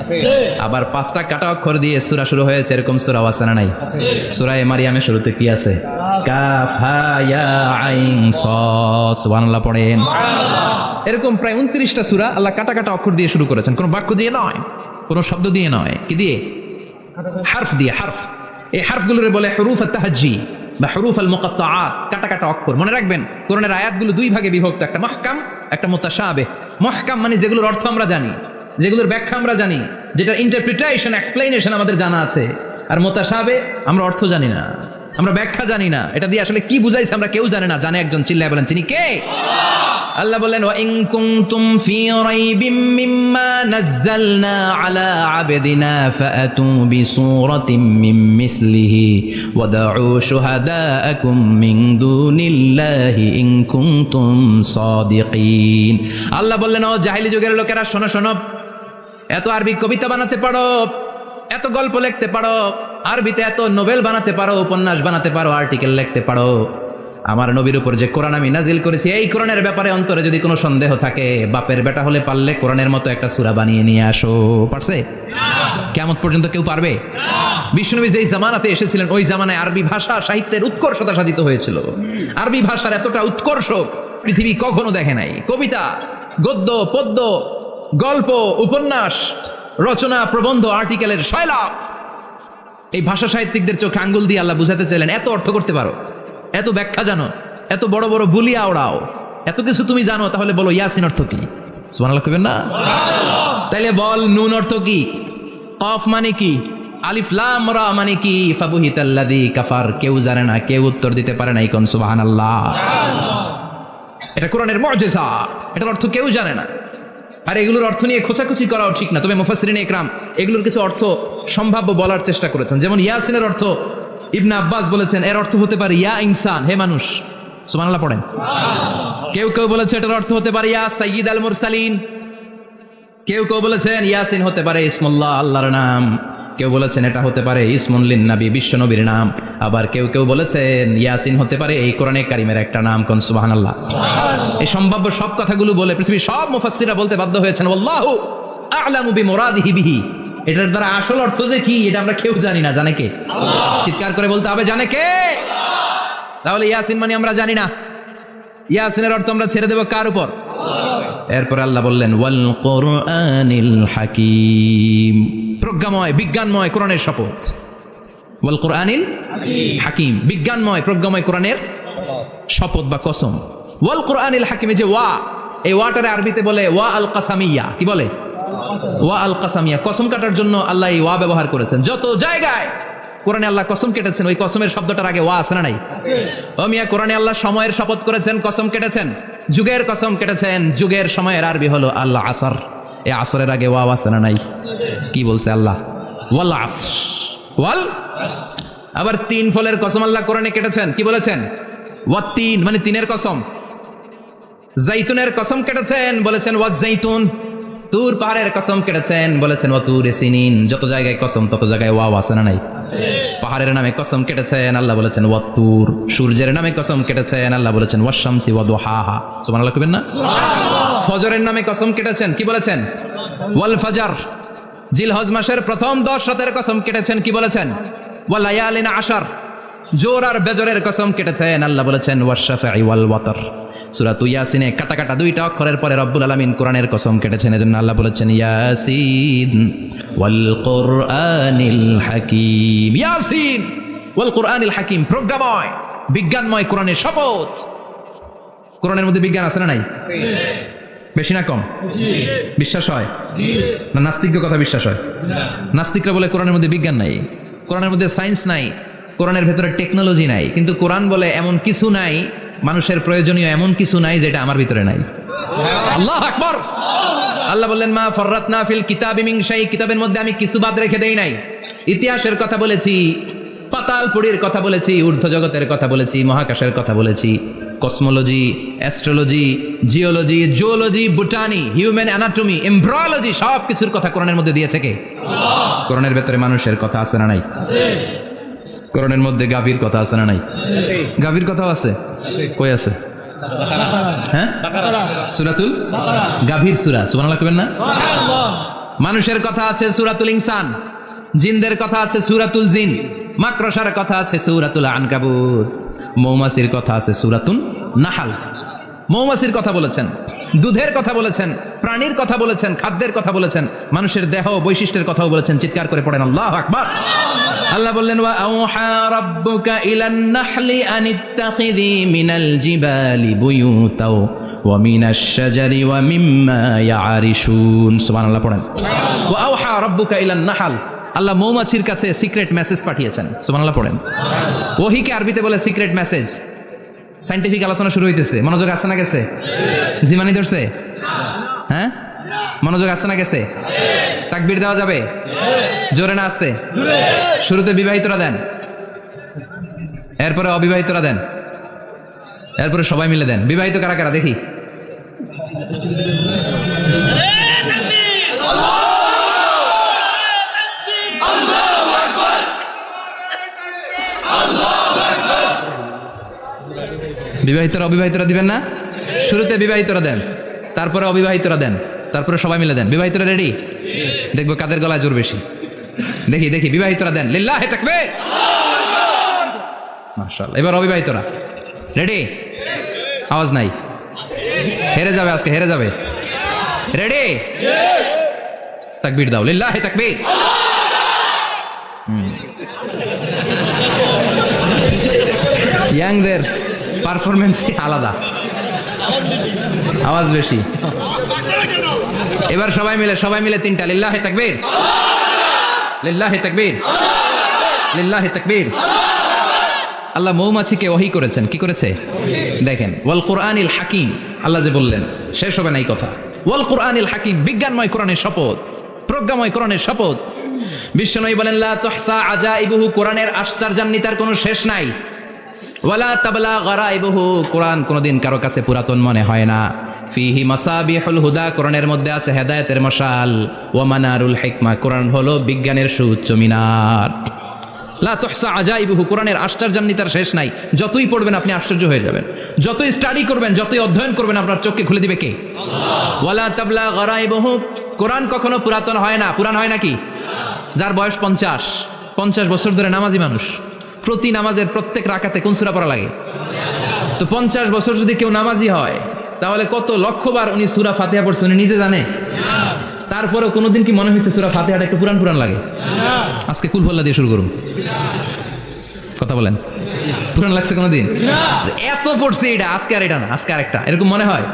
আবার 5টা কাটা অক্ষর দিয়ে সূরা শুরু হয়েছে, এরকম সূরা আছে না নাই? সূরা মারিয়ামের শুরুতে কি আছে? কাফ হা ইয়া আইন সাদ। সুবহানাল্লাহ পড়েন। এরকম প্রায় 29টা সূরা আল্লাহ কাটা কাটা অক্ষর দিয়ে শুরু করেছেন, কোনো বাক্য দিয়ে নয়, কোনো শব্দ দিয়ে নয়। কি দিয়ে? হারফ দিয়ে। হারফ, এই হারফগুলোরে বলে হুরুফ আত-তাহাজ্জি বা হুরুফ আল-মুকাত্তাআত, কাটা কাটা অক্ষর। মনে রাখবেন কোরআনের আয়াতগুলো 2 ভাগে বিভক্ত, একটা মুহকাম, একটা মুতাশাবিহ। মুহকাম মানে যেগুলোর অর্থ আমরা জানি, যেগুলোর ব্যাখ্যা আমরা জানি, যেটা ইন্টারপ্রিটেশন এক্সপ্লেনেশন আমাদের জানা আছে। আর মুতাশাবিহ আমরা অর্থ জানি না, আমরা ব্যাখ্যা জানি না, এটা দিয়ে আসলে কি বুঝাইছে আমরা কেউ জানে না। জানে একজন, চিল্লায় বলেন তিনি কে? আল্লাহ বললেন ওয়া ইন কুনতুম ফি রাইবিম মিম্মা নাযালনা আলা আবদিনা ফাআতু বিসূরাতিন মিন মিসলিহি ওয়া দাউ শুহাদাআকুম মিন দুনিল্লাহি ইন কুনতুম সাদিকিন। আল্লাহ বললেন ও জাহেলি যুগের লোকেরা, শোনো শোনো, এত আরবি কবিতা বানাতে পারো, এত গল্প লিখতে পারো, আরবিতে এত নোবেল বানাতে পারো, উপন্যাস বানাতে পারো, আর্টিকেল লিখতে পারো, আমার নবীর উপর যে কোরআন আমি নাজিল করেছি এই কোরআনের ব্যাপারে অন্তরে যদি কোনো সন্দেহ থাকে, বাপের বেটা হলে পারলে কোরআনের মতো একটা সূরা বানিয়ে নিয়ে আসো। পারছে? কিয়ামত পর্যন্ত কেউ পারবে? বিশ্বনবী যেই জামানাতে এসেছিলেন ওই জামানায় আরবি ভাষা সাহিত্যের উৎকর্ষতা সাধিত হয়েছিল। আরবি ভাষার এতটা উৎকর্ষ পৃথিবী কখনো দেখে নাই। কবিতা, গদ্য, পদ্য, গল্প, উপন্যাস, রচনা, প্রবন্ধ, আর্টিকেলের শৈলাপ। এই ভাষা সাহিত্যিকদের চোখে আঙ্গুল দিয়ে আল্লাহ বুঝাতে চাইলেন, এত অর্থ করতে পারো, এত ব্যাখ্যা জানো, এত বড় বড় বুলিয়া ওড়াও, এত কিছু তুমি জানো, তাহলে বলো ইয়াসিন অর্থ কি? সুবহানাল্লাহ কইবেন না? তাইলে বল নুন অর্থ কি? কফ মানে কি? আলিফ লাম রা মানে কি? ফাবুহিতাল্লাযী কাফার। কেউ জানে না, কেউ উত্তর দিতে পারে না। কোন সুবহানাল্লাহ। এটা কোরআনের মুজিজা, এটার অর্থ কেউ জানে না। আর এগুলোর অর্থ নিয়ে খোঁচাখুচি করাও ঠিক না। তবে মুফাসসিরিনে ইকরাম এগুলোর কিছু অর্থ সম্ভাব্য বলার চেষ্টা করেছেন। যেমন ইয়াসিনের অর্থ ইবনে আব্বাস বলেছেন এর অর্থ হতে পারে ইয়া ইনসান, হে মানুষ। সুবহানাল্লাহ পড়েন। কেউ কেউ বলেছে এটার অর্থ হতে পারে ইয়া সাইয়্যিদ আল মুরসালিন। কেউ কেউ বলেছেন ইয়াসিন হতে পারে ইসমুল্লাহ, আল্লাহর নাম। কেউ বলেছেন এটা হতে পারে ইসমুন লিন নবী, বিশ্ব নবীর নাম। আবার কেউ কেউ বলেছেন ইয়াসিন হতে পারে এই কোরআনে কারিমের একটা নাম। কোন সুবহানাল্লাহ। এই সম্ভাব্য সব কথাগুলো বলে পৃথিবীর সব মুফাসসিররা বলতে বাধ্য হয়েছেন আল্লাহু আ'লামু বিমুরাদিহি বিহি। এটার দ্বারা আসল অর্থ যে কি এটা আমরা কেউ জানি না। জানে কে? আল্লাহ। চিৎকার করে বলতে হবে জানে কে? তাহলে ইয়াসিন মানে আমরা জানি না। ইয়াসিনের অর্থ আমরা ছেড়ে দেব কার উপর? এরপরে আল্লাহ বললেন ওয়াল কোরআনিল হাকিম, প্রজ্ঞাময় বিজ্ঞানময় কোরআনের শপথ। ওয়াল কোরআনিল হাকিম, বিজ্ঞানময় প্রজ্ঞাময় কোরআনের শপথ বা কসম। ওয়াল কোরআনিল হাকিম, যে ওয়া, এই ওয়াটারে আরবিতে বলে ওয়া আল কাসামিয়া। কি বলে? ওয়া আল কাসামিয়া। কসম কাটার জন্য আল্লাহ এই ওয়া ব্যবহার করেছেন। যত জায়গায় কোরআনে আল্লাহ কসম কেটেছেন ওই কসমের শব্দটার আগে ওয়া আছে না নাই? ও মিয়া, কোরআনে আল্লাহ সময়ের শপথ করেছেন, কসম কেটেছেন, যুগের কসম কেটেছেন। যুগের সময়ের আরবি হলো আল্লাহ আসর। এই আসরের আগে ওয়া আছে না নাই? কি বলছে আল্লাহ? ওয়াল আসর, ওয়াল। আবার 3 ফলের কসম আল্লাহ কোরআনে কেটেছেন। কি বলেছেন? ওয়াত-তিন মানে 3-এর কসম। জাইতুনের কসম কেটেছেন, বলেছেন ওয়াজ জাইতুন। তুর পাহাড়ের কসম কেটেছেন, বলেছেন ওয়া তুর সিনিন। যত জায়গায় কসম তত জায়গায় ওয়া আছে না নাই? পাহাড়ের নামে কসম কেটেছেন, আল্লাহ বলেছেন ওয়া তুর। সূর্যের নামে কসম কেটেছেন, আল্লাহ বলেছেন ওয়াশ শামসি ওয়া দুহাহা। সুবহানাল্লাহ কইবেন না? ফজরের নামে কসম কেটেছেন, কি বলেছেন? ওয়াল ফাজর। জিলহজ মাসের প্রথম 10 রাতের কসম কেটেছেন, কি বলেছেন? ওয়া লায়ালিন আশর। জোর আর বেজরের কসম কেটেছেন, আল্লাহ বলেছেন ওয়াশ শাফাঈ ওয়াল ওয়াতর। সূরা ইয়াসিনে কাটা কাটা 2টা অক্ষরের পরে রব্বুল আলামিন কোরআনের কসম কেটেছেন। এজন্য আল্লাহ বলেছেন ইয়াসিন ওয়াল কোরআনিল হাকিম। ইয়াসিন ওয়াল কোরআনিল হাকিম, প্রজ্ঞাময় বিজ্ঞানময় কোরআনের শপথ। কোরআনের মধ্যে বিজ্ঞান আছে না নাই? বেশি না কম? বিশ্বাস হয় না? নাস্তিকের কথা বিশ্বাস হয়? নাস্তিকরা বলে কোরআনের মধ্যে বিজ্ঞান নাই, কোরআনের মধ্যে সায়েন্স নাই, কোরআনের ভেতরে টেকনোলজি নাই। কিন্তু কোরআন বলে এমন কিছু নাই, মানুষের প্রয়োজনীয় এমন কিছু নাই যেটা আমার ভিতরে নাই। আল্লাহু আকবার। আল্লাহ বললেন মা ফাররাতনা ফিল কিতাবি মিন শাই, কিতাবের মধ্যে আমি কিছু বাদ রেখে দেই নাই। ইতিহাসের কথা বলেছি, পাতালপুরীর কথা বলেছি, ঊর্ধ্ব জগতের কথা বলেছি, মহাকাশের কথা বলেছি, cosmology, astrology, geology, zoology, botany, human anatomy, embryology, সব কিছুর কথা কোরআনের মধ্যে দিয়েছে কে? আল্লাহ। কোরআনের ভেতরে মানুষের কথা আছে না নাই? আছে। কোরআনের মধ্যে গাভীর কথা আছে না নাই? গাভীর কথাও আছে। কই আছে? হ্যাঁ, সূরাতুল গাভীর সূরা, সুবহানাল্লাহ কইবেন না? মানুষের কথা আছে সূরাতুল ইনসান, জিনদের কথা আছে সূরাতুল জিন, মাকড়সার কথা আছে সূরাতুল আনকাবুত, মৌমাছির কথা আছে সূরাতুন নাহাল। মৌমাছির কথা বলেছেন, দুধের কথা বলেছেন, প্রাণীর কথা বলেছেন, খাদ্যের কথা বলেছেন, মানুষের দেহ বৈশিষ্ট্যের কথাও বলেছেন। চিৎকার করে পড়েন আল্লাহু আকবার। আল্লাহ বললেন ওয়া আওহা রাব্বুকা ইলান নাহলি আনিত্তাখিযি মিনাল জিবালি বুয়ুতাও ওয়া মিনাশ শাজারি ওয়া মিম্মা ইয়ারিশুন। সুবহানাল্লাহ পড়েন। ওয়া আওহা রাব্বুকা ইলান নাহল, আল্লাহ মৌমাছির কাছে সিক্রেট মেসেজ পাঠিয়েছেন। সুবহানাল্লাহ পড়েন। ওহীকে আরবিতে বলে সিক্রেট মেসেজ। সায়েন্টিফিক আলোচনা শুরু হইতেছে, মনোযোগ আসছে না গেছে? জিমানি ধরছে? হ্যাঁ, মনোযোগ আসছে না গেছে? তাকবীর দেওয়া যাবে? জোরে না আসতে? শুরুতে বিবাহিতরা দেন, এরপরে অবিবাহিতরা দেন, এরপরে সবাই মিলে দেন। বিবাহিত কারা কারা দেখি? বিবাহিতরা অবিবাহিতরা দিবেন না? শুরুতে বিবাহিতরা দেন, তারপরে অবিবাহিতরা দেন, তারপরে সবাই মিলে দেন। বিবাহিতরা রেডি? দেখবো কাদের গলায় জোর বেশি। দেখি দেখি, বিবাহিতরা দেন, লিল্লাহি তাকবীর, মাশাআল্লাহ। এবার অবিবাহিতরা রেডি? আওয়াজ নাই, হেরে যাবে আজকে, হেরে যাবে। রেডি? তাকবীর দাও, লিল্লাহি তাকবীর। ইয়াংদের পারফরমেন্সই আলাদা, আওয়াজ বেশি। এবার সবাই মিলে তিনটা, লিল্লাহি তাকবীর, লিল্লাহি তাকবীর, লিল্লাহি তাকবীর। আল্লাহ মৌমাছিকে ওহী করেছেন। কি করেছে দেখেন, ওয়াল কুরআনিল হাকিম, আল্লাহ যে বললেন শেষ হবে না এই কথা। ওয়াল কুরআনিল হাকিম, বিজ্ঞানময় কোরআনের শপথ, প্রজ্ঞাময় কোরআনের শপথ। বিশ্বনবী বলেন লা তুহসা আজাইবুহু, কোরআনের আশ্চর্যান্বিতার কোনো শেষ নাই। ওয়ালা তাবলা গারাইবুহু, কোরআন কোনোদিন কারো কাছে পুরাতন মনে হয় না। ফিহি মাসাবিহুল হুদা, কোরআনের মধ্যে আছে হেদায়েতের মশাল। ওয়া মানারুল হিকমা, কোরআন হলো বিজ্ঞানের সুউচ্চ মিনার। লা তুহসা আজাইবুহু, কোরআনের আশ্চর্যান্বিতার শেষ নাই। যতই পড়বেন আপনি আশ্চর্য হয়ে যাবেন, যতই স্টাডি করবেন, যতই অধ্যয়ন করবেন, আপনার চোখকে খুলে দিবে কে? আল্লাহ। ওয়ালা তাবলা গারাইবুহু, কোরআন কখনো পুরাতন হয় না। পুরান হয় নাকি? যার বয়স 50 বছর ধরে নামাজি মানুষ, প্রতি নামাজের প্রত্যেক রাকাতে কোন সূরা পড়া লাগে? তো 50 বছর যদি কেউ নামাজি হয়, তাহলে কত লক্ষবার উনি সূরা ফাতিহা পড়ছে উনি নিজে জানে? তারপরেও কোনোদিন কি মনে হয়েছে সূরা ফাতিহাটা একটু পুরান পুরান লাগে? আজকে কুল হল্লা দিয়ে শুরু করুন, কথা বলেন। পুরান লাগছে কোনোদিন? এত পড়ছে এটা, আজকে আর এটা না, আজকে আরেকটা, এরকম মনে হয়?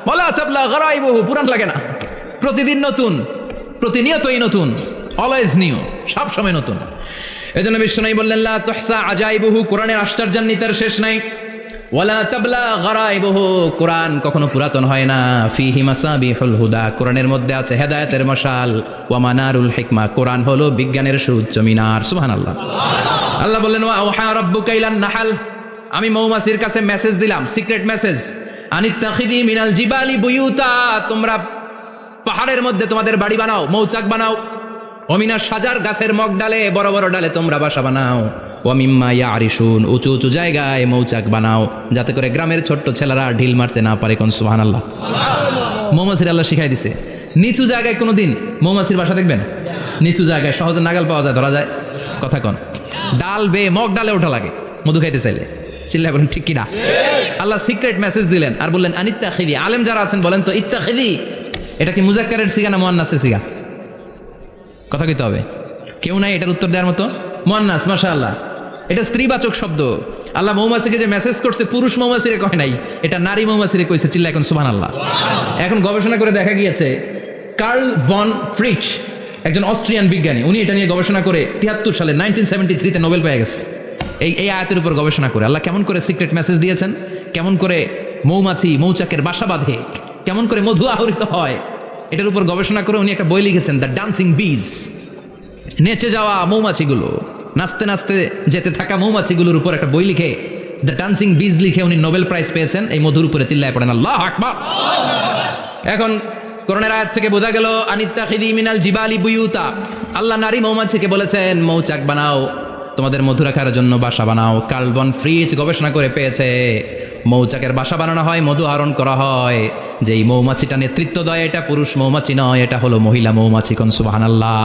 ওয়ালা তাবলা গারাইবুহু, পুরান লাগে না। প্রতিদিন নতুন, প্রতিনিয়তই নতুন, অলওয়েজ নিউ, সব সময় নতুন। এজন্য বিশ্বনবী বললেন লা তুহসা আজাইবুহু, কোরআনের আশ্চর্যান্বিতার শেষ নাই। ওয়ালা তাবলা গারাইবুহু, কোরআন কখনো পুরাতন হয় না। ফিহি মাসাবিহুল হুদা, কোরআনের মধ্যে আছে হেদায়েতের মশাল। ওয়া মানারুল হিকমা, কোরআন হলো বিজ্ঞানের সুউচ্চ মিনার। সুবহানাল্লাহ। আল্লাহ বললেন ওয়া আওহা রাব্বুকা ইলান নাহাল, আমি মৌমাছির কাছে মেসেজ দিলাম, সিক্রেট মেসেজ। আনিত্তাখিযি মিনাল জিবালি বুয়ুতা, তোমরা পাহাড়ের মধ্যে তোমাদের বাড়ি বানাও, মৌচাক বানাও। ওমিনা সাজার, গাছের মগ ডালে, বড় বড় ডালে তোমরা বাসা বানাও। ওয়ামিম্মা ইয়ারিশুন, উঁচু উঁচু জায়গায় মৌচাক বানাও, যাতে করে গ্রামের ছোট্ট ছেলেরা ঢিল মারতে না পারে। কোন সুবহানাল্লাহ। মৌমাছির আল্লাহ শিখাই দিছে। নিচু জায়গায় কোনোদিন মৌমাছির বাসা দেখবেন? নিচু জায়গায় সহজে নাগাল পাওয়া যায়, ধরা যায়। কথা কন, ডাল বেয়ে মগ ডালে ওঠা লাগে মধু খাইতে চাইলে। চিল্লায় বলেন ঠিক কিনা? আল্লাহ সিক্রেট মেসেজ দিলেন আর বললেন আনিত্তাখিযি। আলেম যারা আছেন বলেন তো, ইত্তাখিযি এটা কি মুজাক্কারের সিগা না মুয়ান্নাসের সিগা? কথা কইতে হবে, কেউ নাই এটার উত্তর দেওয়ার মতো। মুয়ান্নাস, মাশাআল্লাহ। এটা স্ত্রীবাচক শব্দ। আল্লাহ মৌমাছিকে যে মেসেজ করছে পুরুষ মৌমাছিরে কয় নাই, এটা নারী মৌমাছিরে কইছে। চিল্লা এখন সুবহানাল্লাহ। এখন গবেষণা করে দেখা গিয়েছে কার্ল ভন ফ্রিচ, একজন অস্ট্রিয়ান বিজ্ঞানী, উনি এটা নিয়ে গবেষণা করে 73 সালে 1973-তে নোবেল পেয়ে গেছে এই আয়াতের উপর গবেষণা করে। আল্লাহ কেমন করে সিক্রেট মেসেজ দিয়েছেন, কেমন করে মৌমাছি মৌচাকের বাসা বাঁধে, কেমন করে মধু আহরিত হয়, এটার উপর গবেষণা করে উনি একটা বই লিখেছেন, দ্য ডান্সিং বিজ। নেচে যাওয়া মৌমাছিগুলো, নাচতে নাচতে যেতে থাকা মৌমাছিগুলোর উপর একটা বই লিখে দ্য ডান্সিং বিজ লিখে উনি নোবেল প্রাইজ পেয়েছেন এই মধুর উপরে। চিল্লায় পড়েন আল্লাহু আকবার। এখন কোরআনের আয়াত থেকে বোঝা গেল আনিত্তাখিদি মিনাল জিবালি বুয়ুতা, আল্লাহ নারী মৌমাছিকে বলেছেন মৌচাক বানাও, তোমাদের মধু রাখার জন্য বাসা বানাও। কার্ল ভন ফ্রিচ গবেষণা করে পেয়েছে মৌচাকের বাসা বানানো হয়, মধু আহরণ করা হয়, যেই মৌমাছিটা নেতৃত্ব দেয় এটা পুরুষ মৌমাছি নয়, এটা হলো মহিলা মৌমাছি। কোন সুবহানাল্লাহ।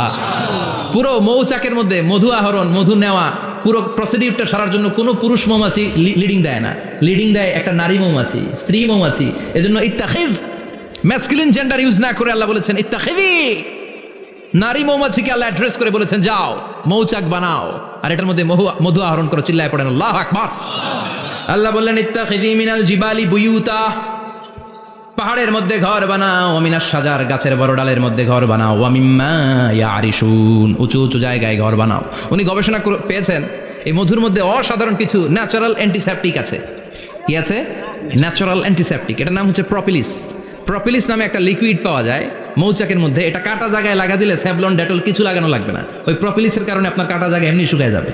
পুরো মৌচাকের মধ্যে মধু আহরণ, মধু নেওয়া, পুরো প্রসিডিউরটা সারার জন্য কোনো পুরুষ মৌমাছি লিডিং দেয় না, লিডিং দেয় একটা নারী মৌমাছি, স্ত্রী মৌমাছি। এজন্য ইত্তাখিদ ম্যাসকুলিন জেন্ডার ইউজ না করে আল্লাহ বলেছেন ইত্তাখিদি, নারী মৌমাছিকে আল্লাহ অ্যাড্রেস করে বলেছেন যাও মৌচাক বানাও আর এটার মধ্যে মধু আহরণ করো। চিল্লায় পড়েন আল্লাহু আকবার। আল্লাহ বললেন ইত্তাখিদি মিনাল জিবালি বুয়ুতা, পাহাড়ের মধ্যে ঘর বানাও, মিনাশ শাজার গাছের বড় ডালের মধ্যে ঘর বানাও, ওয়া মিম্মা ইয়ারিশুন উঁচু উঁচু জায়গায় ঘর বানাও। উনি গবেষণা পেয়েছেন এই মধুর মধ্যে অসাধারণ কিছু ন্যাচারাল অ্যান্টিসেপটিক আছে। কি আছে? Natural antiseptic. এটার নাম হচ্ছে প্রপিলিস। প্রপিলিস নামে একটা লিকুইড পাওয়া যায় মৌচাকের মধ্যে, এটা কাটা জায়গায় লাগা দিলে স্যাভলন ডেটল কিছু লাগানো লাগবে না, ওই প্রপিলিসের কারণে আপনার কাটা জায়গা এমনি শুকিয়ে যাবে।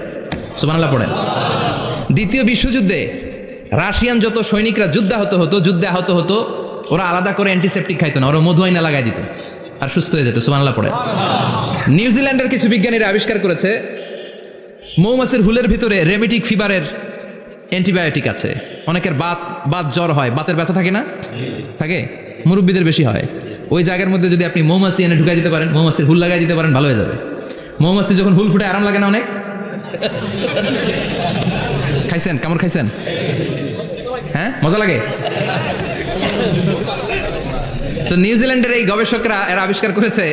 সুবহানাল্লাহ পড়েন। দ্বিতীয় বিশ্বযুদ্ধে রাশিয়ান যত সৈনিকরা যুদ্ধে আহত হতো ওরা আলাদা করে অ্যান্টিসেপটিক খাইতো না, ওরা মধু আইনা লাগাই দিত আর সুস্থ হয়ে যেত। সুবহানাল্লাহ পড়ে। নিউজিল্যান্ডের কিছু বিজ্ঞানীরা আবিষ্কার করেছে মৌমাছির হুলের ভিতরে রেমিটিক ফিভারের অ্যান্টিবায়োটিক আছে। অনেকের বাত জ্বর হয়, বাতের ব্যথা থাকে না, থাকে, মুরব্বীদের বেশি হয়। ওই জায়গার মধ্যে যদি আপনি মৌমাছি এনে ঢুকাই দিতে পারেন, মৌমাছির হুল লাগাই দিতে পারেন, ভালো হয়ে যাবে। মৌমাছি যখন হুল ফুটে আরাম লাগে না অনেক? খাইছেন? কামড় খাইছেন? হ্যাঁ, মজা লাগে। তো নিউজিল্যান্ডের এই গবেষকরা এরা আবিষ্কার করেছে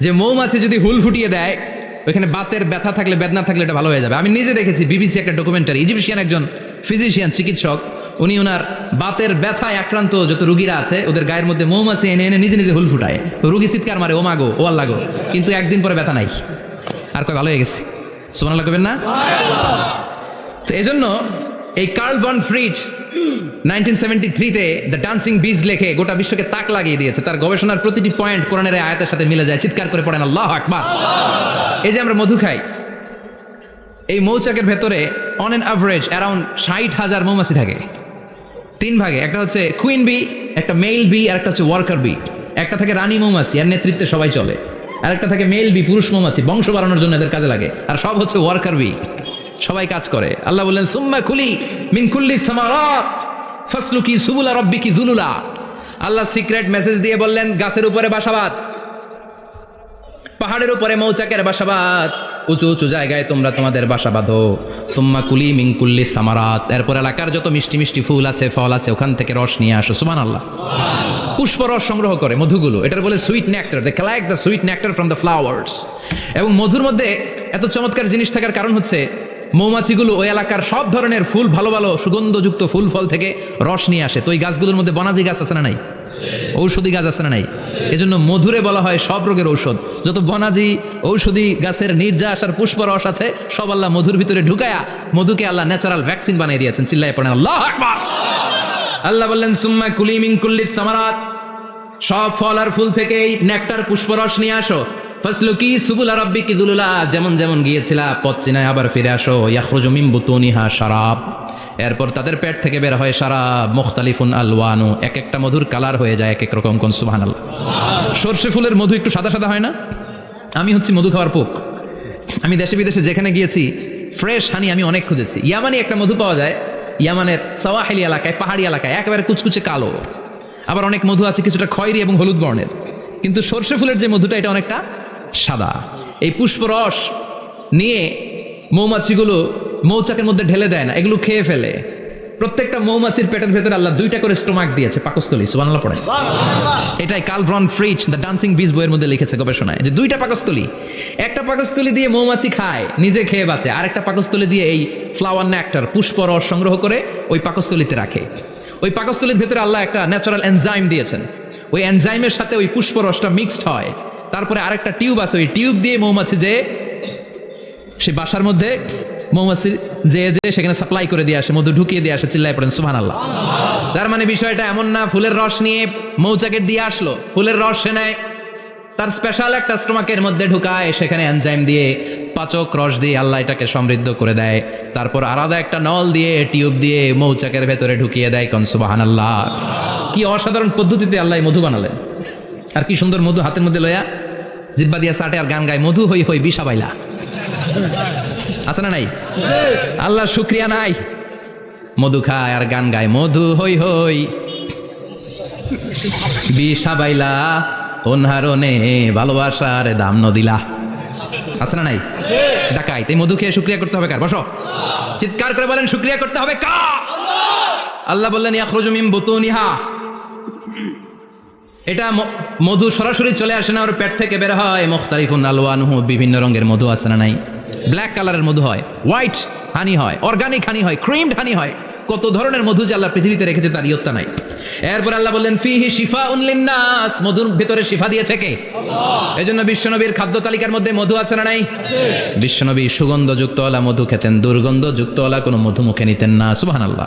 যে মৌমাছি যদি হুল ফুটিয়ে দেয়, ওইখানে বাতের ব্যথা থাকলে, বেদনা থাকলে এটা ভালো হয়ে যাবে। আমি নিজে দেখেছি বিবিসি একটা ডকুমেন্টারি, ইজিপশিয়ান একজন ফিজিশিয়ান চিকিৎসক, উনি ওনার বাতের ব্যথায় আক্রান্ত যত রুগীরা আছে ওদের গায়ের মধ্যে মৌমাছি এনে এনে নিজে নিজে হুল ফুটায়, রুগী চিৎকার মারে ও মাগো ও আল্লাগো, কিন্তু একদিন পরে ব্যথা নাই, আর কয় ভালো হয়ে গেছে। সুবহানাল্লাহ কইবেন না? তো এই জন্য এই কার্ল ভন ফ্রিচ 1973-তে দ্য ডান্সিং বিজ লেখে গোটা বিশ্বকে তাক লাগিয়ে দিয়েছে। তার গবেষণার প্রতিটি পয়েন্ট কোরআনের আয়াতের সাথে মিলে যায়। চিৎকার করে পড়েন আল্লাহু আকবার। এই যে আমরা মধু খাই, এই মৌচাকের ভেতরে অন অ্যান অ্যাভারেজ অ্যারাউন্ড 60,000 মৌমাছি থাকে। 3 ভাগে, একটা হচ্ছে কুইন বি, একটা মেল বি, আর একটা হচ্ছে ওয়ার্কার বি। একটা থাকে রানী মৌমাছি, এর নেতৃত্বে সবাই চলে। আর একটা থাকে মেল বি, পুরুষ মৌমাছি, বংশ বাড়ানোর জন্য এদের কাজে লাগে। আর সব হচ্ছে ওয়ার্কার বি, সবাই কাজ করে। আল্লাহ বললেন সুম্মা কুলি মিন কুল্লি সামারাত ফাসলুকি সুবুলা রাব্বিকি যুলুলা। আল্লাহ সিক্রেট মেসেজ দিয়ে বললেন গাছের উপরে বাসাবাদ, পাহাড়ের উপরে মৌচাকের বাসাবাদ, উঁচু উঁচু জায়গায় তোমরা তোমাদের বাসা বাঁধো। সুম্মা কুলি মিন কুল্লি সামারাত, এরপর এলাকার যত মিষ্টি মিষ্টি ফুল আছে, ফল আছে, ওখান থেকে রস নিয়ে আসো। সুবহানাল্লাহ। পুষ্প রস সংগ্রহ করে মধুগুলো, এটার বলে sweet nectar. They collect the sweet nectar from the flowers. এবং মধুর মধ্যে এত চমৎকার জিনিস থাকার কারণ হচ্ছে মৌমাছিগুলো ওই এলাকার সব ধরনের ফুল, ভালো ভালো সুগন্ধযুক্ত ফুল ফল থেকে রস নিয়ে আসে। তো ওই গাছগুলোর মধ্যে বনাজি গাছ আছে না নাই? ঔষধি গাছ আছে না নাই? এজন্য মধুরে বলা হয় সব রোগের ঔষধ। যত বনাজি ঔষধি গাছের নির্যাস আর পুষ্প রস আছে সব আল্লাহ মধুর ভিতরে ঢুকায়া মধুকে আল্লাহ ন্যাচারাল ভ্যাকসিন বানিয়ে দিয়েছেন। চিল্লায় পড়েন আল্লাহু আকবার। আল্লাহ বললেন সুম্মা কুলি মিন কুল্লি সামারাত, সব ফল আর ফুল থেকেই নেকটার পুষ্পরস নিয়ে আসো। ফাসলুকি সুবুলা রাব্বিকি যুলুলা, যেমন যেমন গিয়েছিলা পথ চিনায় আবার ফিরে আসো। ইয়াখরুজু মিন বুতুনিহা শারাব, এরপর তাদের পেট থেকে বের হয় শারাব। মুখতালিফুন আলওয়ানু, এক একটা মধুর কালার হয়ে যায় এক এক রকম। কোন সুবহানাল্লাহ। সরষে ফুলের মধু একটু সাদা সাদা হয় না? আমি হচ্ছি মধু খাওয়ার পোক। আমি দেশে বিদেশে যেখানে গিয়েছি ফ্রেশ হানি আমি অনেক খুঁজেছি। ইয়ামানি একটা মধু পাওয়া যায়, ইয়ামানের সাওয়াহিলি এলাকায়, পাহাড়ি এলাকায়, একেবারে কুচকুচে কালো। আবার অনেক মধু আছে কিছুটা খয়েরি এবং হলুদ বর্ণের, কিন্তু সরষে ফুলের যে মধুটা এটা অনেকটা সাদা। এই পুষ্পরস নিয়ে মৌমাছিগুলো মৌচাকের মধ্যে ঢেলে দেয় না, এগুলো খেয়ে ফেলে। প্রত্যেকটা মৌমাছির পেটের ভেতরে আল্লাহ 2টা করে স্টোমাক দিয়েছে, পাকস্থলী। সুবহানাল্লাহ পড়েন। এটাই কার্ল ভন ফ্রিচ দ্য ডান্সিং বিজ বইয়ের মধ্যে লিখেছে গবেষণায়, যে 2টা পাকস্থলী। একটা পাকস্থলী দিয়ে মৌমাছি খায়, নিজে খেয়ে বাঁচে, আর একটা পাকস্থলী দিয়ে এই ফ্লাওয়ার নেক্টার, পুষ্পরস সংগ্রহ করে ওই পাকস্থলীতে রাখে। ওই পাকস্থলীর ভেতরে আল্লাহ একটা ন্যাচারাল এনজাইম দিয়েছেন, ওই এনজাইমের সাথে ওই পুষ্পরসটা মিক্সড হয়। তারপরে আরেকটা টিউব আছে, ওই টিউব দিয়ে মৌমাছি যে সে বাসার মধ্যে মৌমাছি যে সেখানে সাপ্লাই করে দিয়ে আসে, মধু ঢুকিয়ে দিয়ে আসে। চিল্লায় পড়েন সুবহানাল্লাহ। তার মানে বিষয়টা এমন না ফুলের রস নিয়ে মৌচাকের দিয়ে আসলো, ফুলের রস সে নেয়, তার স্পেশাল একটা স্টোমাকের মধ্যে ঢুকায়, সেখানে এনজাইম দিয়ে, পাচক রস দিয়ে আল্লাহ এটাকে সমৃদ্ধ করে দেয়। তারপর আলাদা একটা নল দিয়ে, টিউব দিয়ে মৌচাকের ভেতরে ঢুকিয়ে দেয়। কোন সুবহানাল্লাহ। কি অসাধারণ পদ্ধতিতে আল্লাহ মধু বানালেন। আর কি সুন্দর মধু হাতের মধ্যে লয়া জিব্বা দিয়া চাটে আর গান গায়, মধু হই হই বিশা বাইলা। আছে না নাই? আল্লাহ শুকরিয়া নাই? মধু খায় আর গান গায়, মধু হই হই বিশা বাইলা, অনহারণে ভালোবাসার দাম নদিলা। আছে না নাই? ডাকাই। তাই মধু খেয়ে শুকরিয়া করতে হবে কার? বসো, চিৎকার করে বলেন শুকরিয়া করতে হবে কার? আল্লাহ বললেন ইয়াখরুজু মিন বুতুনিহা। এটা মধু সরাসরি চলে আসে না, ওর পেট থেকে বের হয়। মুখতালিফুন আলওয়ানুহু, বিভিন্ন রঙের মধু। আছে না নাই? ব্ল্যাক কালারের মধু হয়, হোয়াইট হানি হয়, অর্গানিক হানি হয়, ক্রিমড হানি হয়। কত ধরনের মধু যে আল্লাহ পৃথিবীতে রেখেছে তার ইয়ত্তা নাই। এরপর আল্লাহ বললেন ফিহি শিফাউন লিন্নাস, মধুর ভিতরে শিফা দিয়েছে কে? আল্লাহ। এজন্য বিশ্বনবীর খাদ্য তালিকার মধ্যে মধু আছে না নাই? বিশ্বনবী সুগন্ধযুক্ত ওলা মধু খেতেন, দুর্গন্ধযুক্ত ওলা কোনো মধু মুখে নিতেন না। সুবহানাল্লাহ।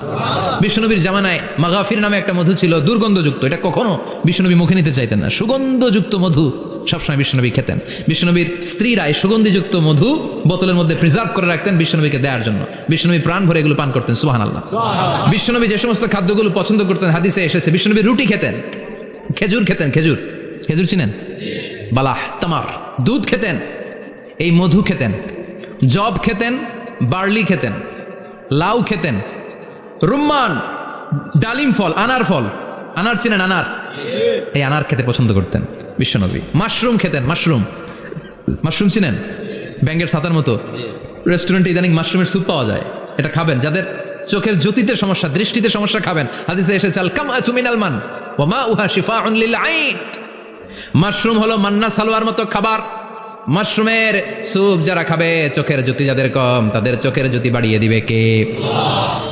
বিশ্বনবীর জামানায় মাগাফির নামে একটা মধু ছিল, দুর্গন্ধযুক্ত, এটা কখনো বিশ্বনবী মুখে নিতে চাইতেন না। সুগন্ধযুক্ত মধু সবসময় বিশ্বনবী খেতেন। বিশ্বনবীর স্ত্রীরা এই সুগন্ধিযুক্ত মধু বোতলের মধ্যে প্রিজার্ভ করে রাখতেন বিশ্বনবীকে দেওয়ার জন্য। বিশ্বনবী প্রাণ ভরে এগুলো পান করতেন। সুবহানাল্লাহ। বিশ্বনবী যে সমস্ত খাদ্যগুলো পছন্দ করতেন হাদিসে এসেছে। বিশ্বনবী রুটি খেতেন, খেজুর খেতেন, খেজুর, খেজুর চিনেন? বালাহ, তামার, দুধ খেতেন, এই মধু খেতেন, জব খেতেন, বার্লি খেতেন, লাউ খেতেন, রুম্মান, ডালিম ফল, আনার ফল, আনার চিনেন? আনার, এই আনার খেতে পছন্দ করতেন বিশ্বনবী। মাশরুম খেতেন, মাশরুম, মাশরুম চিনেন? ব্যাঙ্গের ছাতার মতো। রেস্টুরেন্টে ইদানিং মাশরুমের স্যুপ পাওয়া যায়, এটা খাবেন। যাদের চোখের জ্যোতিতে সমস্যা, দৃষ্টিতে সমস্যা, খাবেন। হাদিসে এসেছে আল কামআতু মিনাল মান ওয়া মাউহা শিফাউন লিল আইন। মাশরুম হলো মান্না সালোয়ার মতো খাবার। মাশরুমের স্যুপ যারা খাবে, চোখের জ্যোতি যাদের কম, তাদের চোখের জ্যোতি বাড়িয়ে দিবে কে?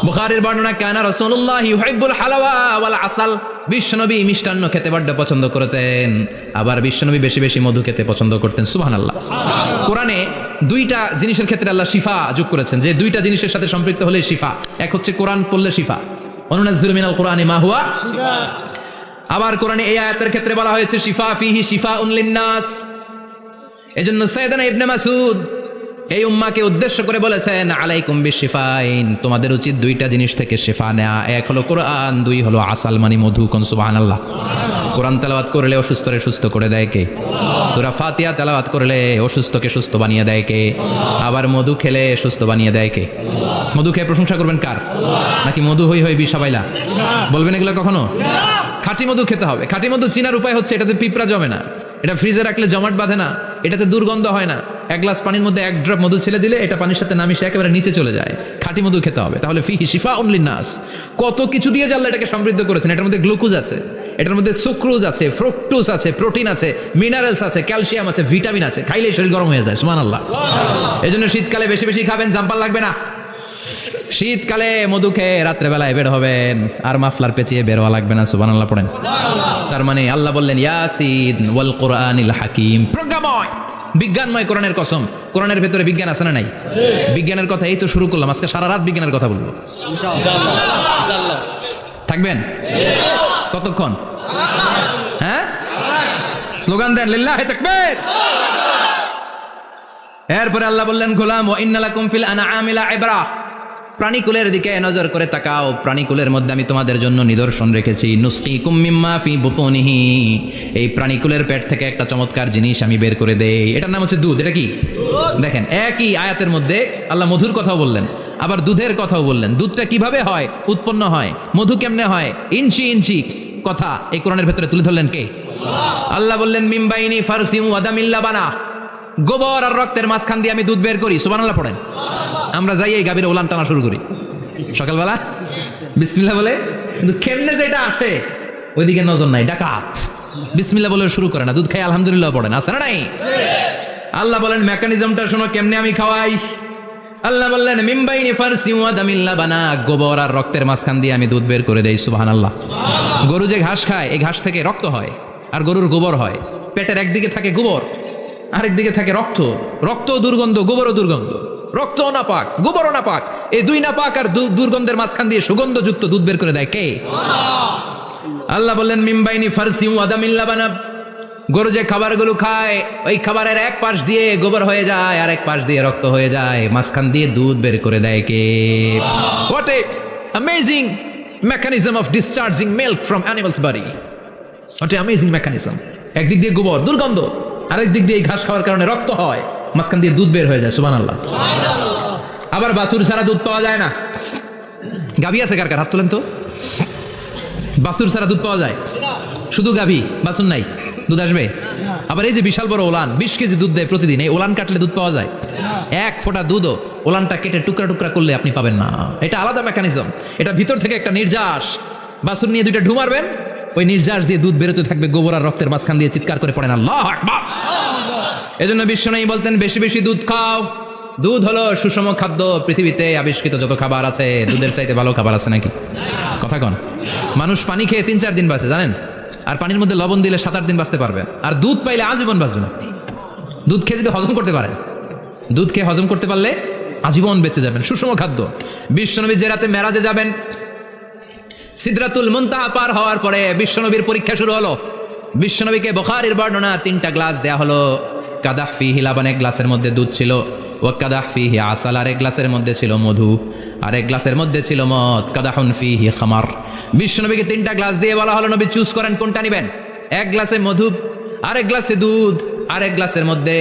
বুখারীর বর্ণনা, কানা রাসূলুল্লাহ ইউহিব্বুল হালাওয়া ওয়াল আসাল। বিশ্বনবী মিষ্টান্ন খেতে বড্ড পছন্দ করতেন, আবার বিশ্বনবী বেশি বেশি মধু খেতে পছন্দ করতেন। সুবহানাল্লাহ। কোরআনে 2টা জিনিসের ক্ষেত্রে আল্লাহ শিফা যোগ করেছেন, যে 2টা জিনিসের সাথে সম্পৃক্ত হলে শিফা। এক হচ্ছে কোরআন পড়লে শিফা, ওয়ানুনাজ্জিলু মিনাল কুরআনি মা হুয়া শিফা। আবার কোরআনে এই আয়াতের ক্ষেত্রে বলা হয়েছে শিফা ফিহি শিফাউন লিন্নাস। এজন্য সাইয়েদানা ইবনে মাসউদ এই উম্মাহকে উদ্দেশ্য করে বলেছেন আলাইকুম বিশিফাইন, তোমাদের উচিত 2টা জিনিস থেকে শিফা নেওয়া। এক হলো কোরআন, 2 হলো আসাল মানে মধু। কোন সুবহানাল্লাহ। কোরআন তেলাওয়াত করলে অসুস্থরে সুস্থ করে দেয় কে? সূরা ফাতিহা তেলাওয়াত করলে অসুস্থকে সুস্থ বানিয়ে দেয় কে? আবার মধু খেলে সুস্থ বানিয়ে দেয় কে? মধু খেয়ে প্রশংসা করবেন কার? নাকি মধু হই হই বিষাবাইলা বলবেন এগুলো কখনো? খাঁটি মধু খেতে হবে। খাঁটি মধু চিনার উপায় হচ্ছে এটাতে পিঁপড়া জমে না, এটা ফ্রিজে রাখলে জমাট বাঁধে না, এটাতে দুর্গন্ধ হয় না। 1 গ্লাস পানির মধ্যে 1 ড্রপ মধু ছেলে দিলে এটা পানির সাথে নামিয়ে একেবারে নিচে চলে যায়। খাঁটি মধু খেতে হবে। তাহলে ফিহি শিফাউন লিন্নাস। কত কিছু দিয়ে আল্লাহ এটাকে সমৃদ্ধ করেছেন। এটার মধ্যে গ্লুকোজ আছে, এটার মধ্যে সুক্রোজ আছে, ফ্রুক্টোজ আছে, প্রোটিন আছে, মিনারেলস আছে, ক্যালসিয়াম আছে, ভিটামিন আছে। খাইলেই শরীর গরম হয়ে যায়। সুবহানাল্লাহ। এজন্য শীতকালে বেশি বেশি খাবেন, জাম্পার লাগবে না। শীতকালে মধু খেয়ে রাত্রেবেলায় বের হবেন, আর মাফলার পেঁচিয়ে বের হওয়া লাগবে না। সুবহানাল্লাহ পড়েন। তার মানে আল্লাহ বললেন ইয়াসিন ওয়াল কোরআনিল হাকিম, প্রজ্ঞাময়, বিজ্ঞানময় কোরআনের কসম। কোরআনের ভেতরে বিজ্ঞান আছে না নাই? বিজ্ঞানের কথা এই তো শুরু করলাম, আজকে সারা রাত বিজ্ঞানের কথা বলবো ইনশাআল্লাহ। থাকবেন কতক্ষণ? হ্যাঁ, স্লোগান দেন লিল্লাহি তাকবীর। এরপরে আল্লাহ বললেন গোলাম ওয়া ইন্না লাকুম ফিল আনআমি লাইবরা, প্রাণীকুলের দিকে নজর করে তাকাও। প্রাণীকুলের মধ্যে আমি তোমাদের জন্য নিদর্শন রেখেছি। নুসকিকুম মিম্মা ফি বুতুনিহি, এই প্রাণীকুলের পেট থেকে একটা চমৎকার জিনিস আমি বের করে দেই, এটার নাম হচ্ছে দুধ। এটা কি? দেখেন, একই আয়াতের মধ্যে আল্লাহ মধুর কথাও বললেন, আবার দুধের কথাও বললেন। দুধটা কিভাবে হয়, উৎপন্ন হয়, মধু কেমনে হয়, ইঞ্চি ইঞ্চি কথা এই কোরআনের ভেতরে তুলে ধরলেন কে? আল্লাহ বললেন মিমবাইনি ফারসিম ওয়া দামিল লাবানা, গোবর আর রক্তের মাঝখান দিয়ে আমি দুধ বের করি। সুবহানাল্লাহ পড়েন। আমরা যাই এই গাভীর ওলান টানা শুরু করি সকালবেলা, বিসমিল্লাহ বলে, কিন্তু কেমনে যেটা আসে ওইদিকে নজর নাই, ডাকাত। বিসমিল্লাহ বলে শুরু করে না, দুধ খাই আলহামদুলিল্লাহ পড়ে না, আছে না নাই? আল্লাহ বলেন মেকানিজমটা শোনো, কেমনে আমি খাওয়াই। আল্লাহ বললেন মিমবাইনি ফারসি ওয়া দামিল্লা বানা, গোবর আর রক্তের মাঝখান দিয়ে আমি দুধ বের করে দেই। সুবহানাল্লাহ। গরু যে ঘাস খায়, এই ঘাস থেকে রক্ত হয় আর গরুর গোবর হয়। পেটের একদিকে থাকে গোবর, আরেক দিকে থাকে রক্ত। রক্ত দুর্গন্ধ, গোবরও দুর্গন্ধ। রক্তও নাপাক, গোবরও নাপাক। এই দুই নাপাক আর দুর্গন্ধের মাঝখান দিয়ে সুগন্ধযুক্ত দুধ বের করে দেয় কে? আল্লাহ বললেন মিমবাইনি ফারসি ওয়া দামিল্লা বানা, গরু যে খাবারগুলো খায় ওই খাবারের এক পাশ দিয়ে গোবর হয়ে যায় আর এক পাশ দিয়ে রক্ত হয়ে যায়, মাঝখান দিয়ে দুধ বের করে দেয় কে? What a amazing mechanism of discharging milk from animals body. What a amazing mechanism. একদিক দিয়ে গোবর দুর্গন্ধ, আরেক দিক দিয়ে এই ঘাস খাওয়ার কারণে রক্ত হয়, মাঝখান দিয়ে দুধ বের হয়ে যায়। সুবহানাল্লাহ। আবার বাছুর ছাড়া দুধ পাওয়া যায় না। গাভী আছে কার কার? হাত তোলেন তো। বাছুর ছাড়া দুধ পাওয়া যায়? শুধু গাভী, বাছুর নাই, দুধ আসবে? আবার এই যে বিশাল বড় ওলান, 20 কেজি দুধ দেয় প্রতিদিন, এই ওলান কাটলে দুধ পাওয়া যায়? এক ফোঁটা দুধও ওলানটা কেটে টুকরা টুকরা করলে আপনি পাবেন না। এটা আলাদা মেকানিজম। এটা ভিতর থেকে একটা নির্যাস। বাছুর নিয়ে দুইটা ঢু মারবেন, ওই নির্যাস দিয়ে দুধ বেরোতে থাকবে, গোবর আর রক্তের মাঝখান দিয়ে চিৎকার করে পড়েন আল্লাহু আকবার। এজন্য বিশ্বনবী বলতেন বেশি বেশি দুধ খাও। দুধ হলো সুষম খাদ্য। পৃথিবীতে আবিষ্কৃত যত খাবার আছে, দুধের চাইতে ভালো খাবার আছে নাকি? কথা কন। মানুষ পানি খেয়ে 3-4 দিন বাঁচে, জানেন? আর পানির মধ্যে লবণ দিলে 7-8 দিন বাঁচতে পারবেন। আর দুধ পাইলে আজীবন বাঁচবেন। দুধ খেয়ে যদি হজম করতে পারেন, দুধ খেয়ে হজম করতে পারলে আজীবন বেঁচে যাবেন। সুষম খাদ্য। বিশ্বনবী যে রাতে মেরাজে যাবেন, সিদরাতুল মুনতাহা পার হওয়ার পরে বিশ্বনবীর পরীক্ষা শুরু হলো। বিশ্বনবীকে বুখারীর বর্ণনা, 3টা গ্লাস দেয়া হলো। কাদাহ ফিহি লাবান, এক গ্লাসের মধ্যে দুধ ছিল। ওয়া কাদাহ ফিহি আসাল, আর এক গ্লাসের মধ্যে ছিল মধু। আর এক গ্লাসের মধ্যে ছিল মদ। কাদাহুন ফিহি খামার। বিশ্বনবীকে 3টা গ্লাস দিয়ে বলা হলো নবী চুজ করেন কোনটা নেবেন। এক গ্লাসে মধু, আরেক গ্লাসে দুধ, আরেক গ্লাসের মধ্যে